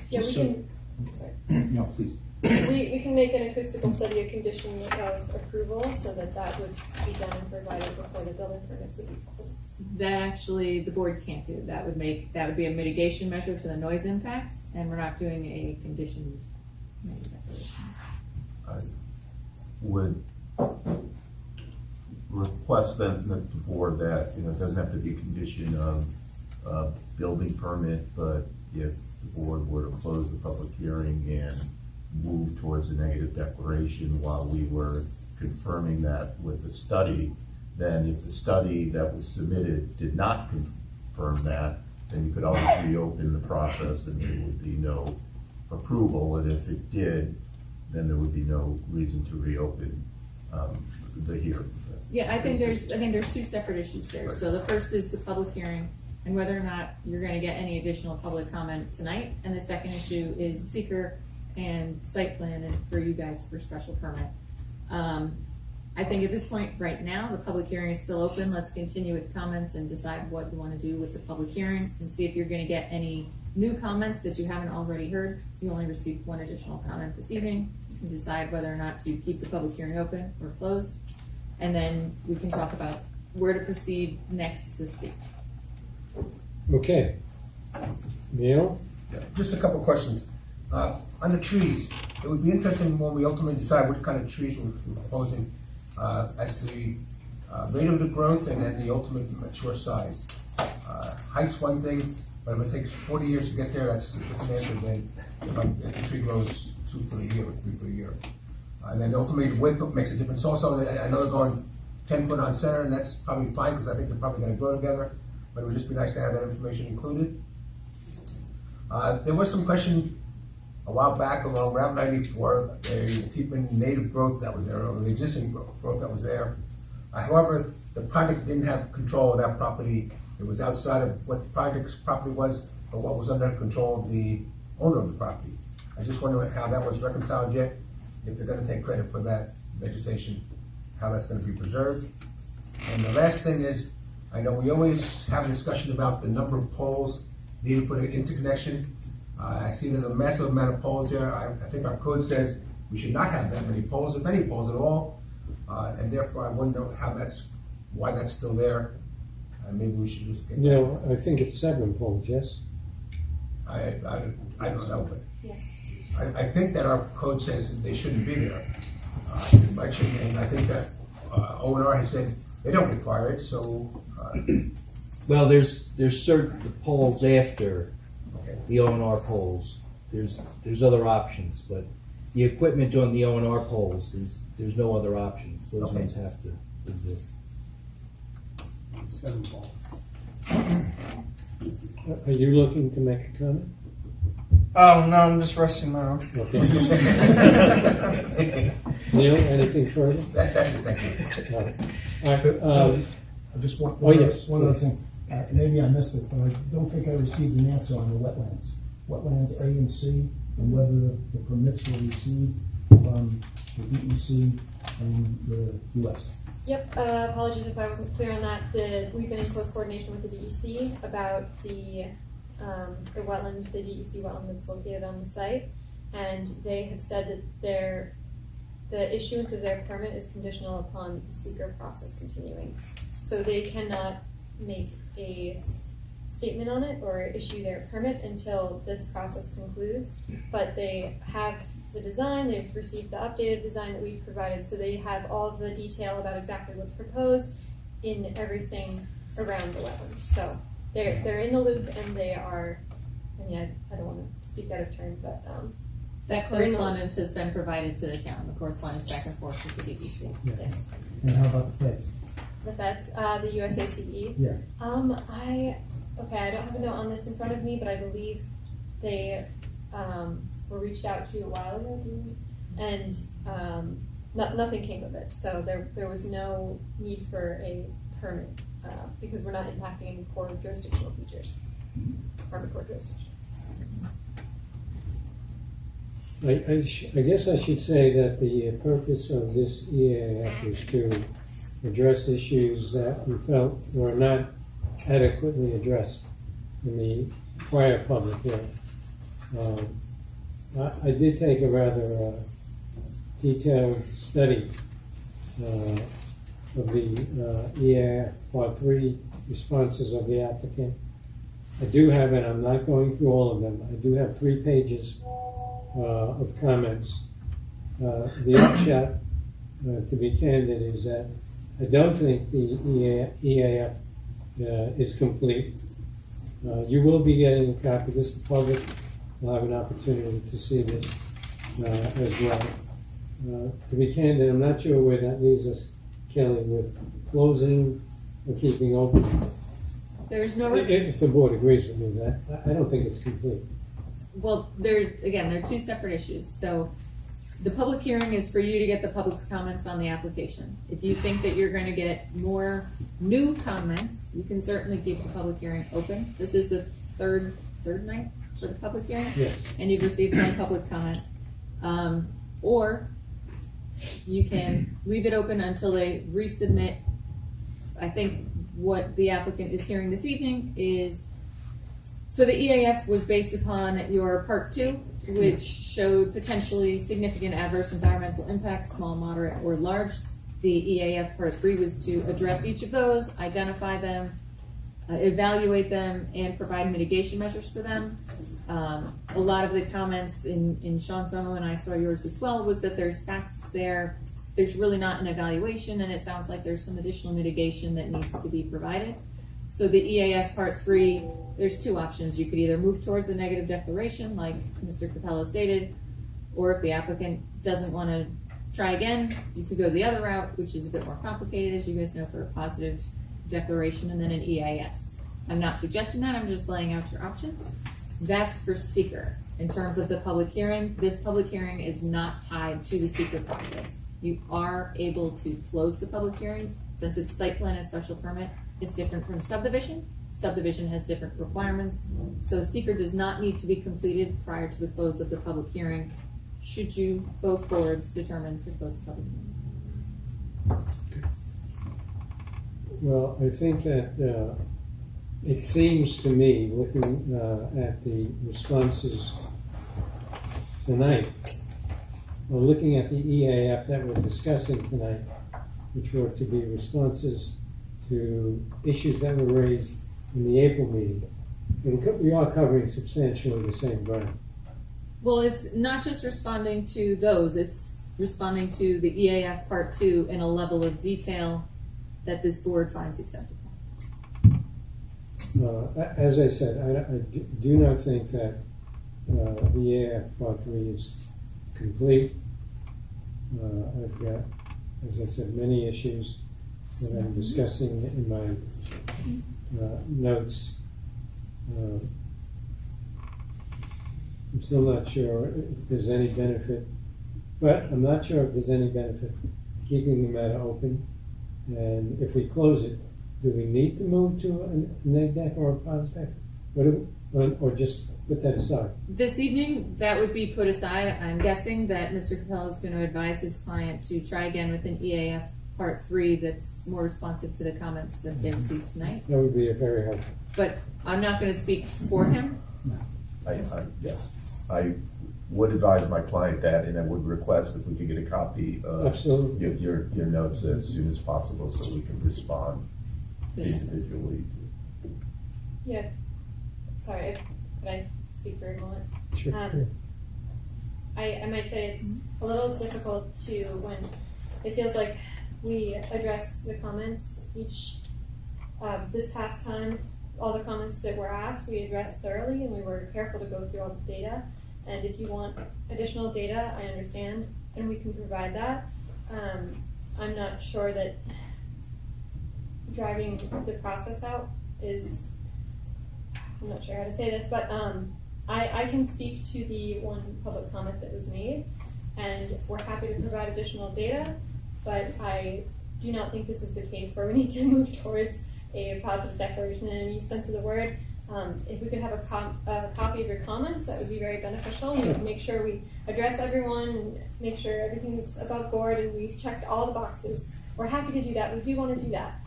Yeah, we can. Sorry. No, please. We can make an acoustical study a condition of approval, so that would be done and provided before the building permits would be pulled. That actually, the board can't do. That would be a mitigation measure to the noise impacts, and we're not doing a conditioned declaration. I would request then that the board that, it doesn't have to be a condition of building permit, but if the board were to close the public hearing and move towards a negative declaration while we were confirming that with the study, then if the study that was submitted did not confirm that, then you could always reopen the process and there would be no approval. And if it did, then there would be no reason to reopen the hearing. Yeah, I think there's 2 separate issues there. Right. So the first is the public hearing and whether or not you're going to get any additional public comment tonight. And the second issue is seeker and site plan and for you guys for special permit. I think at this point right now, the public hearing is still open. Let's continue with comments and decide what you want to do with the public hearing and see if you're going to get any new comments that you haven't already heard. You only received 1 additional comment this evening. You can decide whether or not to keep the public hearing open or closed. And then we can talk about where to proceed next with seeker. Okay. Neil? Just a couple of questions. On the trees, it would be interesting when we ultimately decide what kind of trees we're proposing as to the rate of the growth and then the ultimate mature size. Height's one thing, but if it takes 40 years to get there, that's a different answer than if the tree grows 2 foot a year or 3 foot a year. And then ultimately the width makes a difference also. I know they're going 10 foot on center, and that's probably fine because I think they're probably going to grow together, but it would just be nice to have that information included. There was some question a while back along Route 94, they were keeping native growth that was there, or the existing growth that was there. However, the project didn't have control of that property. It was outside of what the project's property was, but what was under control of the owner of the property. I just wonder how that was reconciled yet, if they're gonna take credit for that vegetation, how that's gonna be preserved. And the last thing is, I know we always have a discussion about the number of poles needed for the interconnection. I see there's a massive amount of poles there. I think our code says we should not have that many poles, if any poles at all. And therefore I wonder why that's still there. Maybe we should just get No, I think it's 7 poles, yes? I don't know, but Yes. I think that our code says that they shouldn't be there. And I think that O&R has said they don't require it, so. Well, there's certain poles after Okay. the O&R poles. There's other options, but the equipment on the O&R poles, there's no other options. Those Okay. ones have to exist. 7 ball. Are you looking to make a comment? Oh, no, I'm just resting now. Okay. Neil, anything further? That's it, thank you. All right. Just one, Oh, yes. one other thing. Maybe I missed it, but I don't think I received an answer on the wetlands. Wetlands A and C, and whether the permits were received from the DEC and the US. Yep, apologies if I wasn't clear on that. We've been in close coordination with the DEC about the wetland, the DEC wetland that's located on the site, and they have said that the issuance of their permit is conditional upon the seeker process continuing. So they cannot make a statement on it or issue their permit until this process concludes, but they have the design, they've received the updated design that we've provided, so they have all of the detail about exactly what's proposed in everything around the wetland. So they're in the loop, and they are, I mean, I don't want to speak out of turn, but That correspondence has been provided to the town, the correspondence back and forth with the DEC. yes. And how about the feds? The feds, the USACE. Yeah. I don't have a note on this in front of me, but I believe they were reached out to a while ago, and nothing came of it. So there was no need for a permit because we're not impacting any core jurisdictional features. Army Corps jurisdiction. I guess I should say that the purpose of this EAF is to address issues that we felt were not adequately addressed in the prior public hearing. I did take a rather detailed study of the EAF Part 3 responses of the applicant. I do have, and I'm not going through all of them, I do have 3 pages of comments. The upshot, to be candid, is that I don't think the EAF is complete. You will be getting a copy of this. The public will have an opportunity to see this as well. To be candid, I'm not sure where that leaves us, Kelly, with closing or keeping open. There's no. If the board agrees with me, that I don't think it's complete. Well, they're 2 separate issues. So the public hearing is for you to get the public's comments on the application. If you think that you're going to get more new comments, you can certainly keep the public hearing open. This is the third night for the public hearing. Yes. And you've received one public comment. Or you can leave it open until they resubmit. I think what the applicant is hearing this evening is, so the EAF was based upon your Part 2, which showed potentially significant adverse environmental impacts, small, moderate, or large. The EAF Part 3 was to address each of those, identify them, evaluate them and provide mitigation measures for them. A lot of the comments in Sean's memo, and I saw yours as well, was that there's facts there. There's really not an evaluation, and it sounds like there's some additional mitigation that needs to be provided. So the EAF Part 3, there's two options. You could either move towards a negative declaration, like Mr. Capello stated, or if the applicant doesn't want to try again, you could go the other route, which is a bit more complicated, as you guys know, for a positive declaration and then an EIS. I'm not suggesting that, I'm just laying out your options. That's for seeker. In terms of the public hearing, this public hearing is not tied to the seeker process. You are able to close the public hearing. Since it's site plan and special permit, it's different from subdivision. Subdivision has different requirements. So seeker does not need to be completed prior to the close of the public hearing, should you, both boards, determine to close the public hearing. Well, I think that it seems to me, looking at the responses tonight, or looking at the EAF that we're discussing tonight, which were to be responses to issues that were raised in the April meeting, we are covering substantially the same ground. Well, it's not just responding to those, it's responding to the EAF Part 2 in a level of detail that this board finds acceptable. As I said, I do not think that the EAF Part 3 is complete. I've got, as I said, many issues that I'm discussing in my notes. I'm still not sure if there's any benefit, but I'm not sure if there's any benefit keeping the matter open. And if we close it, do we need to move to a neg deck or a pos deck? Or just put that aside? This evening, that would be put aside. I'm guessing that Mr. Capello is going to advise his client to try again with an EAF Part 3 that's more responsive to the comments that they received tonight. That would be a very helpful. But I'm not going to speak for him. Yes, I would advise my client that, and I would request if we could get a copy of Absolutely. your notes as soon as possible so we can respond individually. Yeah, sorry, could I speak for a moment? Sure. I might say it's a little difficult to, when it feels like we address the comments each, this past time, all the comments that were asked, we addressed thoroughly, and we were careful to go through all the data. And if you want additional data, I understand, and we can provide that. I'm not sure that driving the process out is, I'm not sure how to say this, but I can speak to the one public comment that was made, and we're happy to provide additional data, but I do not think this is the case where we need to move towards a positive declaration in any sense of the word. If we could have a copy of your comments, that would be very beneficial. We would make sure we address everyone and make sure everything's above board and we've checked all the boxes. We're happy to do that. We do want to do that.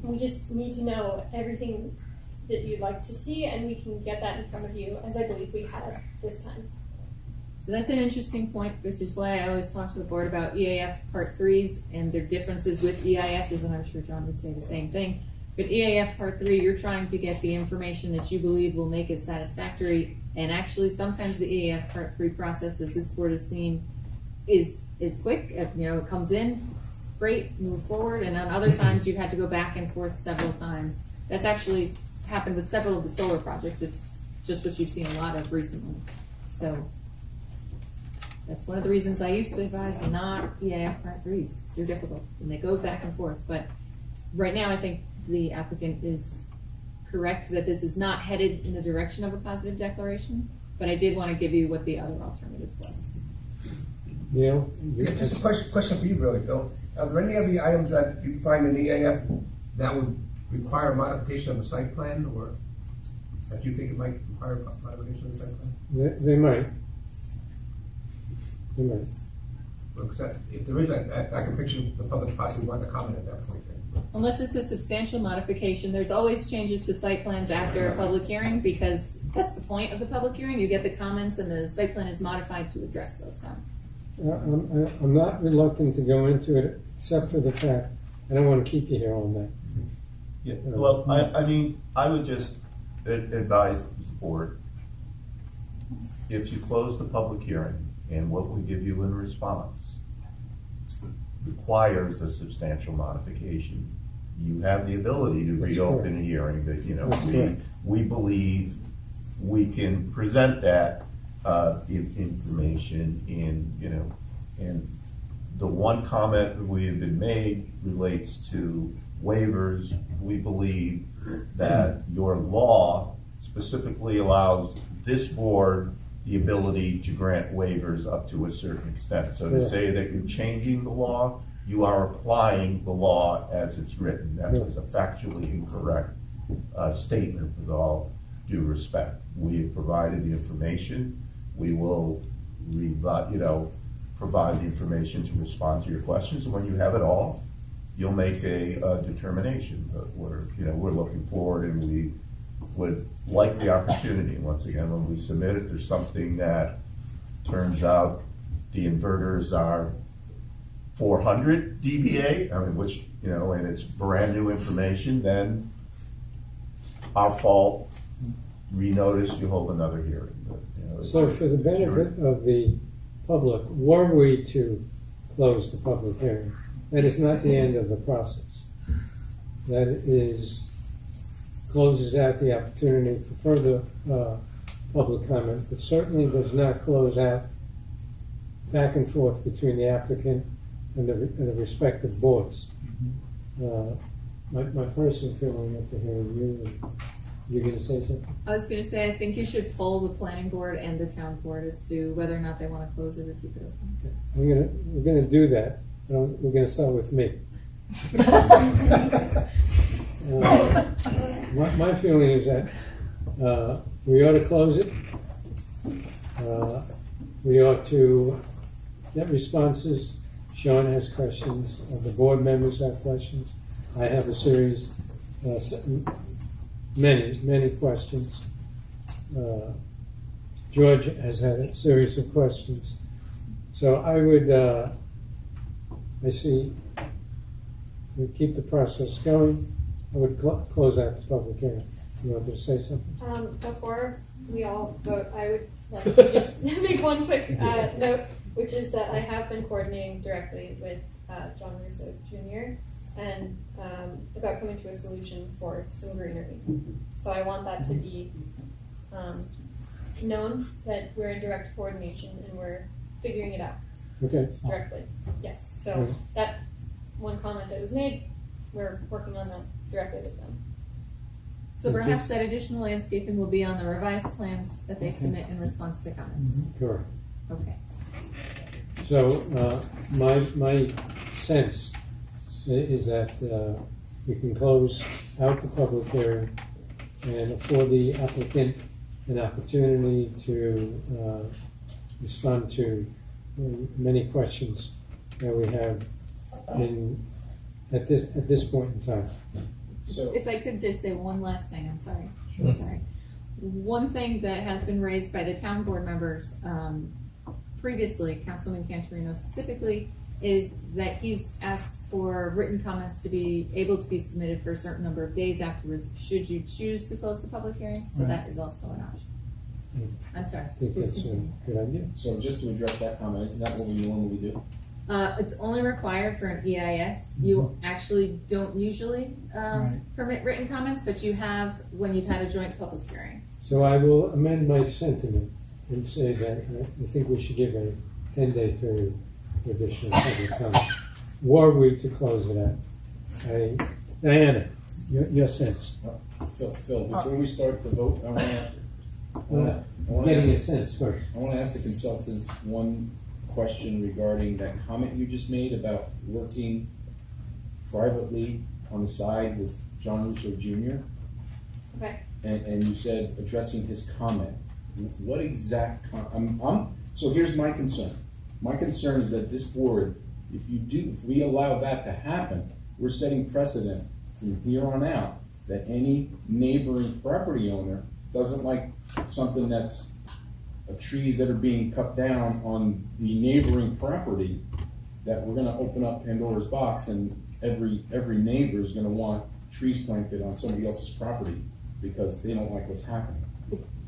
We just need to know everything that you'd like to see, and we can get that in front of you, as I believe we have this time. So that's an interesting point, which is why I always talk to the board about EAF Part 3s and their differences with EISs, and I'm sure John would say the same thing. But EAF Part 3, you're trying to get the information that you believe will make it satisfactory, and actually sometimes the EAF Part 3 process, as this board has seen, is quick. You know, it comes in, great, move forward, and on other times you've had to go back and forth several times. That's actually happened with several of the solar projects. It's just what you've seen a lot of recently. So that's one of the reasons I used to advise not EAF Part 3s. They're difficult and they go back and forth. But right now I think the applicant is correct that this is not headed in the direction of a positive declaration, but I did want to give you what the other alternative was. Neil? Yeah, just a question for you really, Bill. Are there any of the items that you find in EAF that would require modification of the site plan, or that you think it might require modification of the site plan? They might. They might. Well, if there is, I can picture the public possibly wanting to comment at that point then. Unless it's a substantial modification, there's always changes to site plans after a public hearing, because that's the point of the public hearing. You get the comments and the site plan is modified to address those comments. I'm not reluctant to go into it, except for the fact, I don't want to keep you here all night. Yeah, well, I mean, I would just advise the board, if you close the public hearing and what we give you in response requires a substantial modification, you have the ability to That's reopen correct. a hearing that, you know, That's correct. we believe we can present that information in, you know, and the one comment that we have been made relates to waivers. We believe that your law specifically allows this board the ability to grant waivers up to a certain extent. So to Yeah. say that you're changing the law, you are applying the law as it's written. That Yeah. was a factually incorrect statement with all due respect. We have provided the information. We will provide the information to respond to your questions. And when you have it all, you'll make a determination. But we're looking forward, and we would like the opportunity. Once again, when we submit it, there's something that turns out the inverters are 400 dBA, I mean, which, you know, and it's brand new information, then our fault, renotice, you hold another hearing. But, you know, So for the benefit of the public, were we to close the public hearing, that is not the end of the process. That is, closes out the opportunity for further public comment, but certainly does not close out back and forth between the applicant and the respective boards. My personal feeling after hearing you, you're going to say something? I was going to say, I think you should poll the planning board and the town board as to whether or not they want to close it or keep it open. We're going to do that. We're going to start with me. My feeling is that we ought to close it. We ought to get responses. Sean has questions. The board members have questions. I have a series, many questions. George has had a series of questions. So I would, I see, we keep the process going. I would close out the public hearing. You wanted to say something? Before we all vote, I would like to just make one quick note, which is that I have been coordinating directly with John Russo Jr. and about coming to a solution for some greenery. So I want that to be known that we're in direct coordination and we're figuring it out. Okay. Directly, yes. So that one comment that was made, we're working on that directly with them. So perhaps that additional landscaping will be on the revised plans that they submit in response to comments. Correct. Okay. So my sense is that we can close out the public hearing and afford the applicant an opportunity to respond to many questions that we have at this point in time. So if I could just say one last thing, I'm sorry. Sure. I'm sorry. One thing that has been raised by the town board members previously, Councilman Cantorino specifically, is that he's asked for written comments to be able to be submitted for a certain number of days afterwards, should you choose to close the public hearing. So that is also an option. I'm sorry. I think that's a good idea. So just to address that comment, isn't that what we normally do? It's only required for an EIS. You actually don't usually permit written comments, but you have when you've had a joint public hearing. So I will amend my sentiment and say that I think we should give a 10-day period for additional public comment. Were we to close it out? Diana, your sense. Phil, before we start the vote, I want Getting a sense first. I want to ask the consultants one question regarding that comment you just made about working privately on the side with John Russo Jr. Okay. And you said addressing his comment. What exact so here's my concern. My concern is that this board, if we allow that to happen, we're setting precedent from here on out that any neighboring property owner doesn't like something that's trees that are being cut down on the neighboring property, that we're going to open up Pandora's box and every neighbor is going to want trees planted on somebody else's property because they don't like what's happening.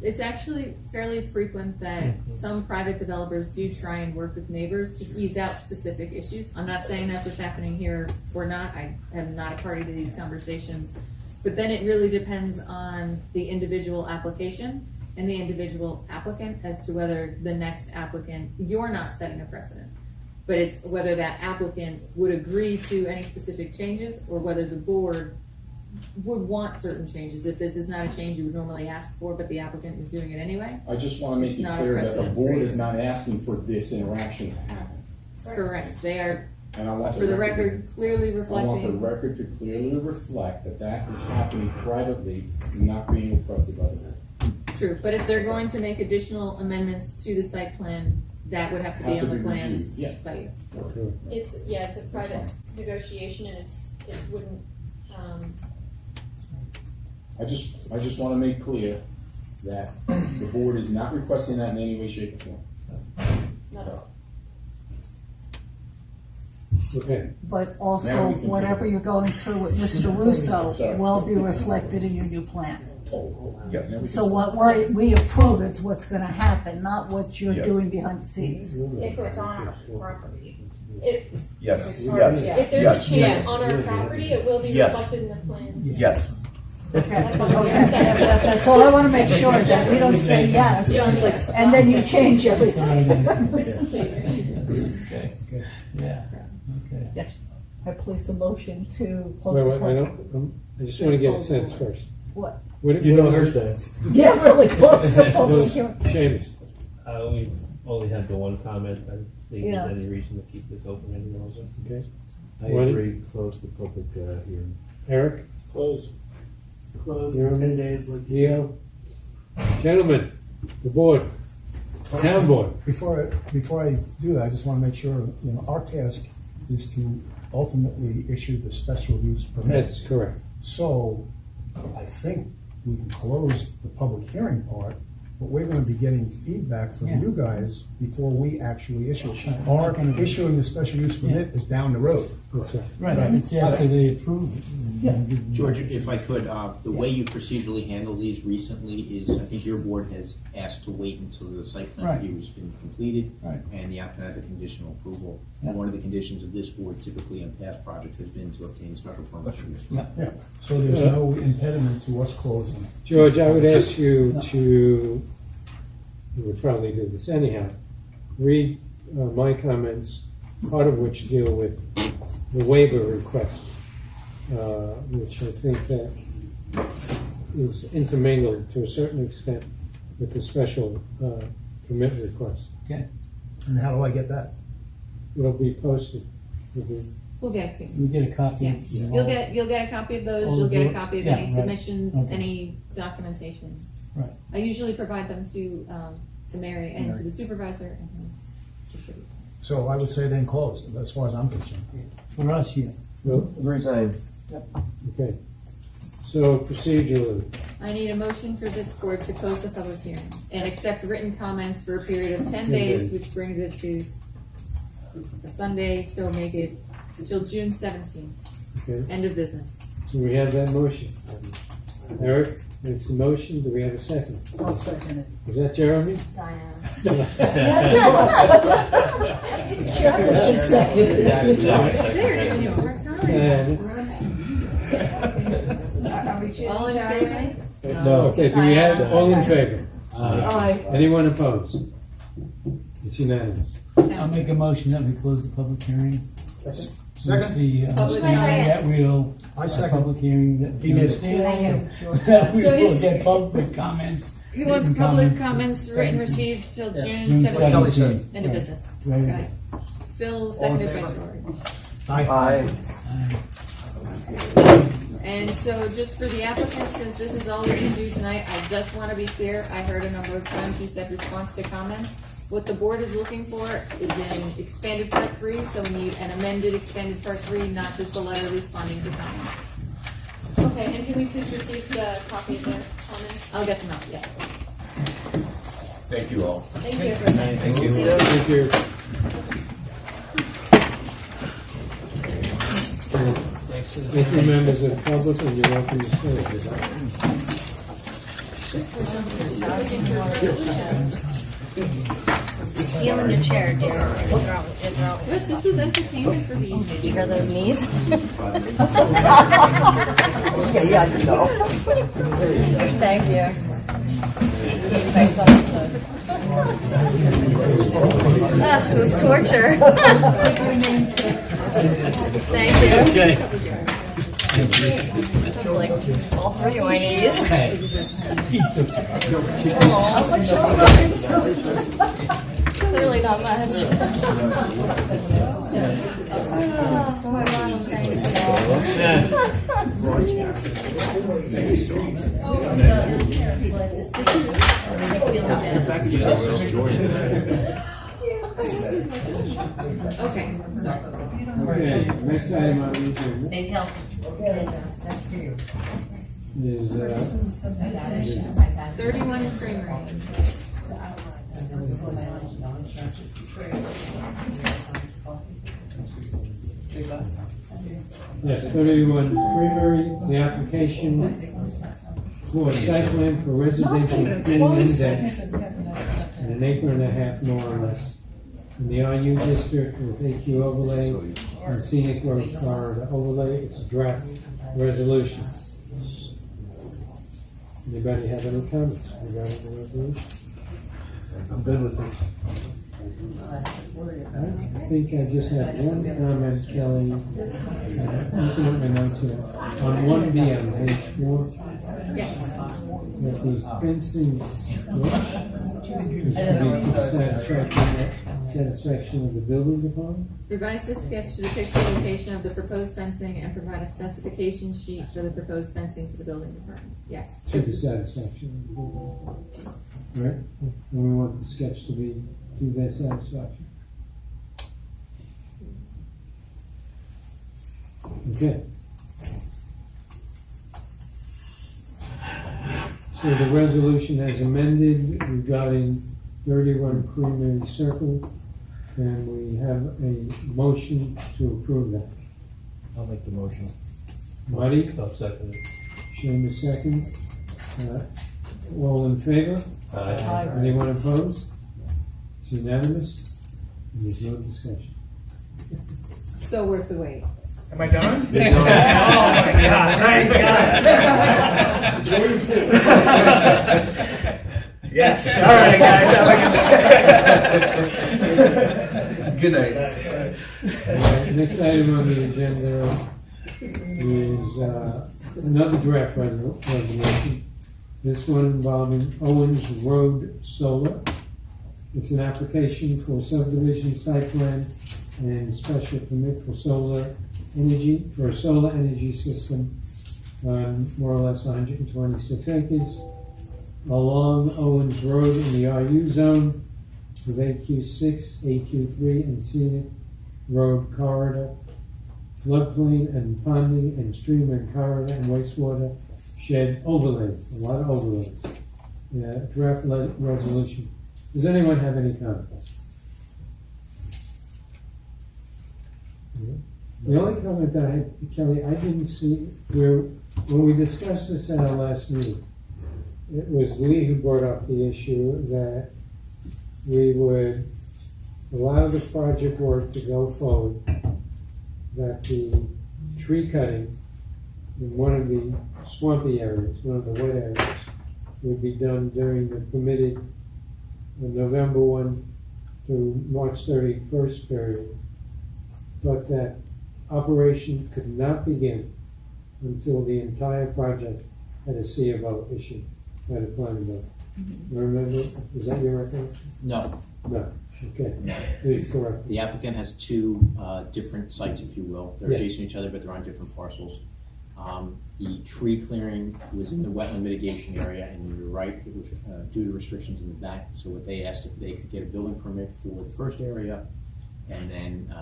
It's actually fairly frequent that some private developers do try and work with neighbors to ease out specific issues. I'm not saying that's what's happening here or not. I am not a party to these conversations. But then it really depends on the individual application and the individual applicant as to whether the next applicant, you're not setting a precedent, but it's whether that applicant would agree to any specific changes or whether the board would want certain changes. If this is not a change you would normally ask for, but the applicant is doing it anyway. I just want to make It's it not a clear that the precedent board for is you. not asking for this interaction to happen. Correct. They are, And I want for the record, clearly I want the reflecting. record to clearly reflect that that is happening privately, not being requested by the board. True, but if they're going to make additional amendments to the site plan, that would have to be Have on to the be plans reviewed, yeah. by you. It's a private negotiation and it wouldn't, I just want to make clear that the board is not requesting that in any way, shape, or form. not at all. Okay, But Now also, we can whatever figure- you're going through with Mr. Russo Sorry. will be reflected in your new plan. Yes. So what we approve is what's gonna happen, not what you're Yes. doing behind the scenes. If it's on our property. If Yes, It's yes, already- yeah. there's yes, a change yes. on our property, it will be Yes. reflected in the plans. yes. Okay, that's all I wanna make sure, that we don't say yes, John's like, and then you change everything. Okay, yeah, okay. Yes. I place a motion to wait, close the wait, I public. don't, I just want to get a sense first. What? You know her sense. Yeah, really, close the public hearing. Seamus, We only had the one comment. I think there's Yeah. any reason to keep this open any longer. okay. I What- agree, close the public hearing. Eric, Close. Close You're- in 10 days like you said. Leo, gentlemen, the board, town board. Before I do that, I just want to make sure, our task is to ultimately issue the special use permit. That's correct. So I think we can close the public hearing part, but we're going to be getting feedback from Yeah. you guys before we actually issue. Sure. Our issuing the special use permit is down the road. That's right. Right, it's after they approve it. George, if I could, the way you procedurally handle these recently is, I think your board has asked to wait until the site plan Right. review has been completed, Right. and the applicant has a conditional approval. Yeah. And one of the conditions of this board typically in past projects has been to obtain special permit from this. Yeah. Yeah, so there's no impediment to us closing. George, I would ask you to, you would probably do this anyhow, read my comments, part of which deal with the waiver request, which I think that is intermingled to a certain extent with the special permit request. Okay, And how do I get that? It'll be posted. It'll be- We'll get it to you. we get a copy. Yeah, of you'll get a copy of those, All you'll the get a board- copy of yeah, any right. submissions, Okay. any documentation. Right. I usually provide them to Mary and to the supervisor and then distribute. So I would say then close, as far as I'm concerned. For us, yeah. Well, okay. So procedurally, I need a motion for this board to close the public hearing and accept written comments for a period of 10 10 days, days. which brings it to a Sunday, so make it until June 17th, okay, end of business. so we have that motion. Eric makes a motion, do we have a second? I'll second it. Is that Jeremy? They're giving you a hard time. Are we all in favor? No, okay, do we have, all in favor? Aye. Anyone opposed? It's unanimous. I'll make a motion that we close the public hearing. Second? With the Public understanding that we'll, I a second. public hearing that He we did. understand. That we So will his- get public comments. He wants written public comments written 17th. received till June June 17th, 17th. end of Right. business. Very good. Okay. Phil, seconded by George. Aye. And so just for the applicant, since this is all we can do tonight, I just want to be clear, I heard a number of times you said response to comments. What the board is looking for is in expanded part 3, so we need an amended expanded part 3, not just a letter responding to comments. Okay, and can we please receive the copy of the comments? I'll get them out, yes. Thank you all. Thank you. Thank you. Thank you. Thanks. Thank you, members of the public, and you're welcome to stay. Stealing your chair, dear. Chris, this is entertainment for the evening. Did you hear those knees? Yeah, I know. Thank you. Thanks so much, Doug. Ah, it was torture. Thank you. Okay. It was like all three of my knees. Clearly not much. For my mom, Okay, sorry. Okay, next item on the agenda They help. is, 31 Creamery. yes, 31 Creamery, the application for a site plan for residential planning index and an acre and a half more or less in the RU district with AQ overlay and scenic growth corridor overlay. It's a draft resolution. Anybody have any comments regarding the resolution? I'm good with it. I think I just had one comment, Kelly. Looking at my notes here. On 1B on page 4. Yes. That the fencing is to the satisfaction of the building department. Revise this sketch to depict the location of the proposed fencing and provide a specification sheet for the proposed fencing to the building department. Yes. To the satisfaction of the building department. Right? And we want the sketch to be to their satisfaction. Okay. So the resolution as amended regarding 31 Creamery Circle, and we have a motion to approve that. I'll make the motion. Marty? I'll second it. Seamus seconds. All in favor? Aye. Anyone opposed? It's unanimous, and there's no discussion. So worth the wait. Am I done? Oh my God, thank God. Yes, all right, guys, have a good night. Good night. Next item on the agenda is another draft resolution. This one involving Owens Road Solar. It's an application for subdivision site plan and special permit for solar energy, for a solar energy system on more or less 126 acres along Owens Road in the RU zone with AQ6, AQ3, and scenic road corridor, floodplain and ponding and stream and corridor and wastewater shed overlays, a lot of overlays. Draft resolution. Does anyone have any comments? The only comment that I had, Kelly, I didn't see where, when we discussed this at our last meeting, it was Lee who brought up the issue that we would allow the project work to go forward, that the tree cutting in one of the swampy areas, one of the wet areas, would be done during the permitted November 1 to March 31st period, but that operation could not begin until the entire project had a C of O issued by the planning board. Remember, is that your recollection? No. No, okay, please correct. The applicant has two different sites, if you will. They're Yes. adjacent to each other, but they're on different parcels. The tree clearing was in the wetland mitigation area, and you're right, it was due to restrictions in the back. So what they asked if they could get a building permit for the first area, and then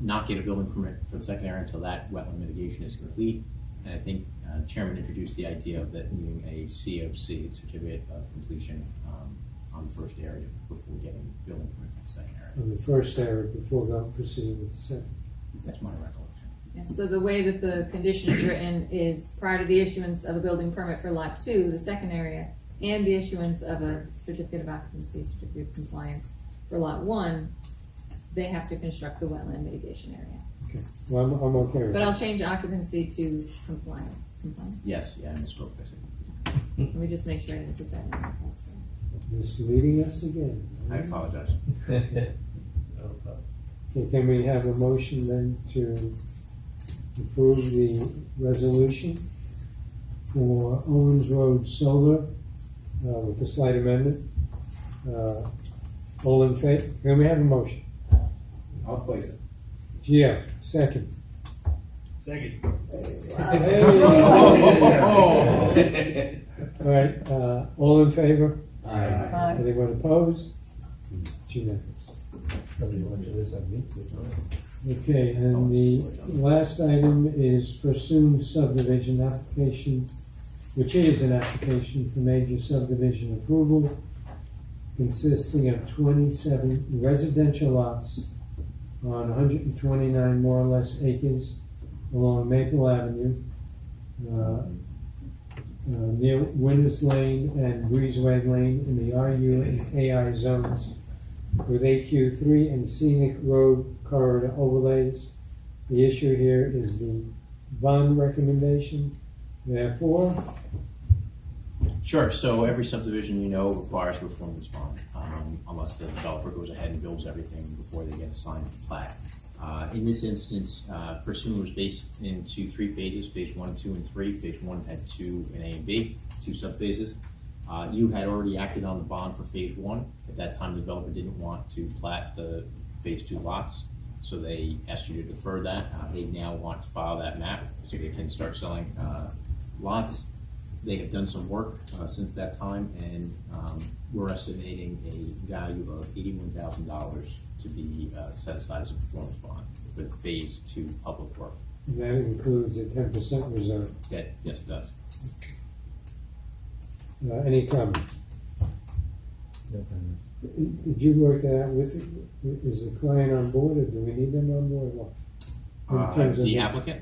not get a building permit for the second area until that wetland mitigation is complete. And I think Chairman introduced the idea of that needing a COC, Certificate of Completion, on the first area before getting a building permit for the second area. On the first area before proceeding with the second. That's my recollection. Yeah, so the way that the condition is written is prior to the issuance of a building permit for lot 2, the second area, and the issuance of a certificate of occupancy, certificate of compliance for lot 1, they have to construct the wetland mitigation area. Okay, well, I'm okay with But that. I'll change occupancy to compliant. Compliant? Yes, yeah, I misspoke, I said. Let me just make sure I didn't put that in there. Misleading us again. I apologize. Okay, can we have a motion then to approve the resolution for Owens Road Solar with the slight amendment? All in favor? Can we have a motion? I'll place it. Gio, second. Second. Hey. All right, all in favor? Aye. Anyone opposed? It's unanimous. Okay, and the last item is pursuing subdivision application, which is an application for major subdivision approval consisting of 27 residential lots on 129 more or less acres along Maple Avenue, near Winters Lane and Breezeway Lane in the RU and AI zones with AQ3 and scenic road corridor overlays. The issue here is the bond recommendation. Therefore, Sure, so every subdivision you know requires a performance bond, unless the developer goes ahead and builds everything before they get assigned the plat. In this instance, Pursuing was based into 3 phases, phase 1, 2, and 3. Phase 1 had 2 in A and B, 2 subphases. You had already acted on the bond for phase 1. At that time, the developer didn't want to plat the phase 2 lots, so they asked you to defer that. They now want to file that map so they can start selling lots. They have done some work since that time, and we're estimating a value of $81,000 to be set aside as a performance bond for the phase 2 public work. and that includes a 10% reserve. Yes, it does. Any comments? Did you work that out with, is the client on board, or do we need them on board, or what? In terms of The applicant?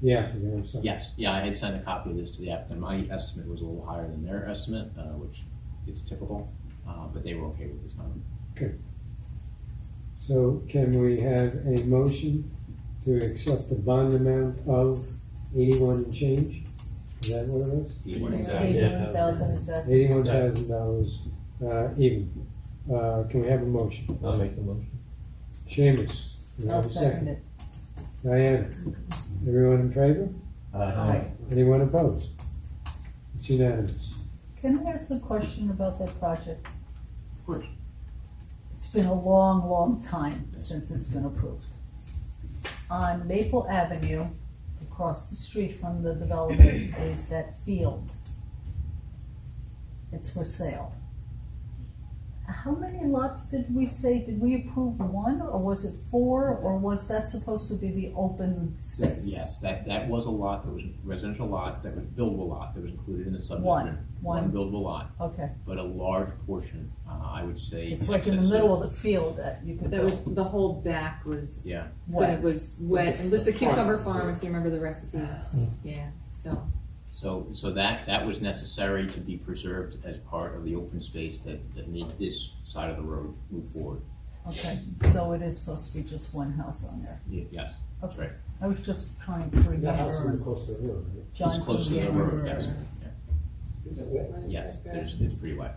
The applicant, I'm sorry. Yes, yeah, I had sent a copy of this to the applicant. My estimate was a little higher than their estimate, which is typical, but they were okay with this number. Okay. So can we have a motion to accept the bond amount of 81 and change? Is that what it is? $81,000 exactly. $81,000 even. Can we have a motion? I'll make the motion. Seamus, can we I'll have a second second? it. Diana, everyone in favor? Aye. Anyone opposed? It's unanimous. Can I ask a question about that project? Of course. It's been a long, long time since it's been approved. On Maple Avenue, across the street from the development, is that field. It's for sale. How many lots did we say, did we approve 1, or was it 4, or was that supposed to be the open space? Yes, that was a lot, that was a residential lot, that was buildable lot, that was included in the subdivision. One buildable lot, Okay. but a large portion, I would say. It's like in the middle of the field that you could That was, build. the whole back was, Yeah. when it was wet, and was the cucumber farm, if you remember the recipes. Yeah, so. So that was necessary to be preserved as part of the open space that made this side of the road move forward. Okay, so it is supposed to be just one house on there. Yes, that's right. I was just trying to remember. That house is close to the road, right? John It's close to the Coogan. road, yes. Is it wet? Yes, it's pretty wet.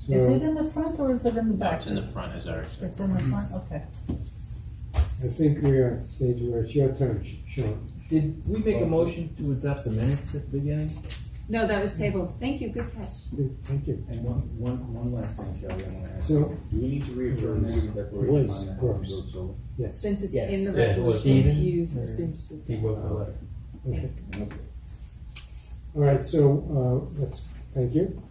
Is it in the front or is it in the No, back? it's in the front, as Eric said. It's in the front, okay. I think we are at the stage where it's your turn, Sean. Did we make a motion to adopt the minutes at the beginning? No, that was tabled. Thank you, good catch. Good, thank you. And one last thing, Shelley, I want to ask. So- Do we need to reaffirm the Was declaration on that gross. road solar? Yes. Since it's Yes. in the Yes, it was resolution, Stephen. you've assumed to. He wrote the letter. Okay. All right, so let's, thank you.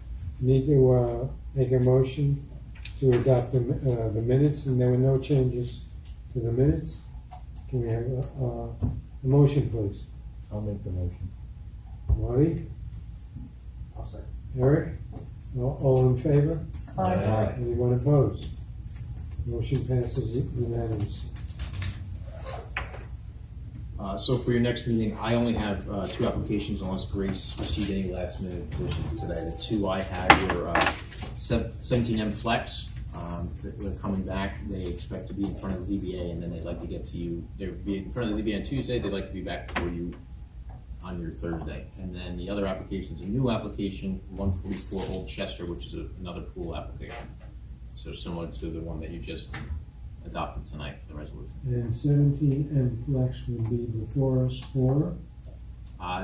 Need to make a motion to adopt the minutes, and there were no changes to the minutes. Can we have a motion, please? I'll make the motion. Marty? I'll second. Eric? All in favor? Aye. Anyone opposed? Motion passes unanimously. So for your next meeting, I only have 2 applications unless Grace received any last minute additions today. The 2 I have were 17M Flex. They're coming back. They expect to be in front of the ZBA, and then they'd like to get to you. They'll be in front of the ZBA on Tuesday. They'd like to be back for you on your Thursday. And then the other application is a new application, 144 Old Chester, which is another pool application. So similar to the one that you just adopted tonight, the resolution. And 17M Flex will be before us for?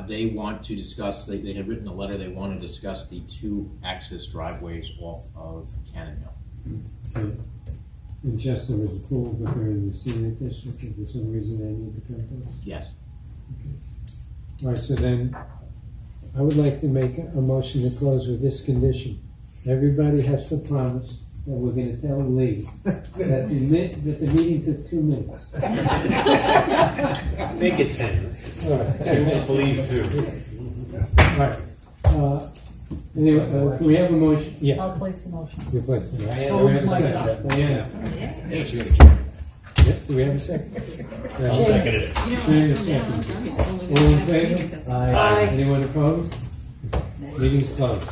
They want to discuss, they have written a letter, they want to discuss the 2 access driveways off of Cannon Hill. Okay. In Chester is a pool, but they're in the scenic district, if there's some reason they need to come to us? Yes. All right, so then, I would like to make a motion to close with this condition. Everybody has to promise that we're gonna tell Lee that the meeting took 2 minutes. Make it 10. All right. I won't believe too. All right. Anyway, do we have a motion? Yeah. I'll place the motion. You place it. Do we Diana. have a second? Diana. Yeah, she got a check. Yeah, do we have a second? I'll second it. James, second. All in favor? Aye. Anyone opposed? Meeting's closed.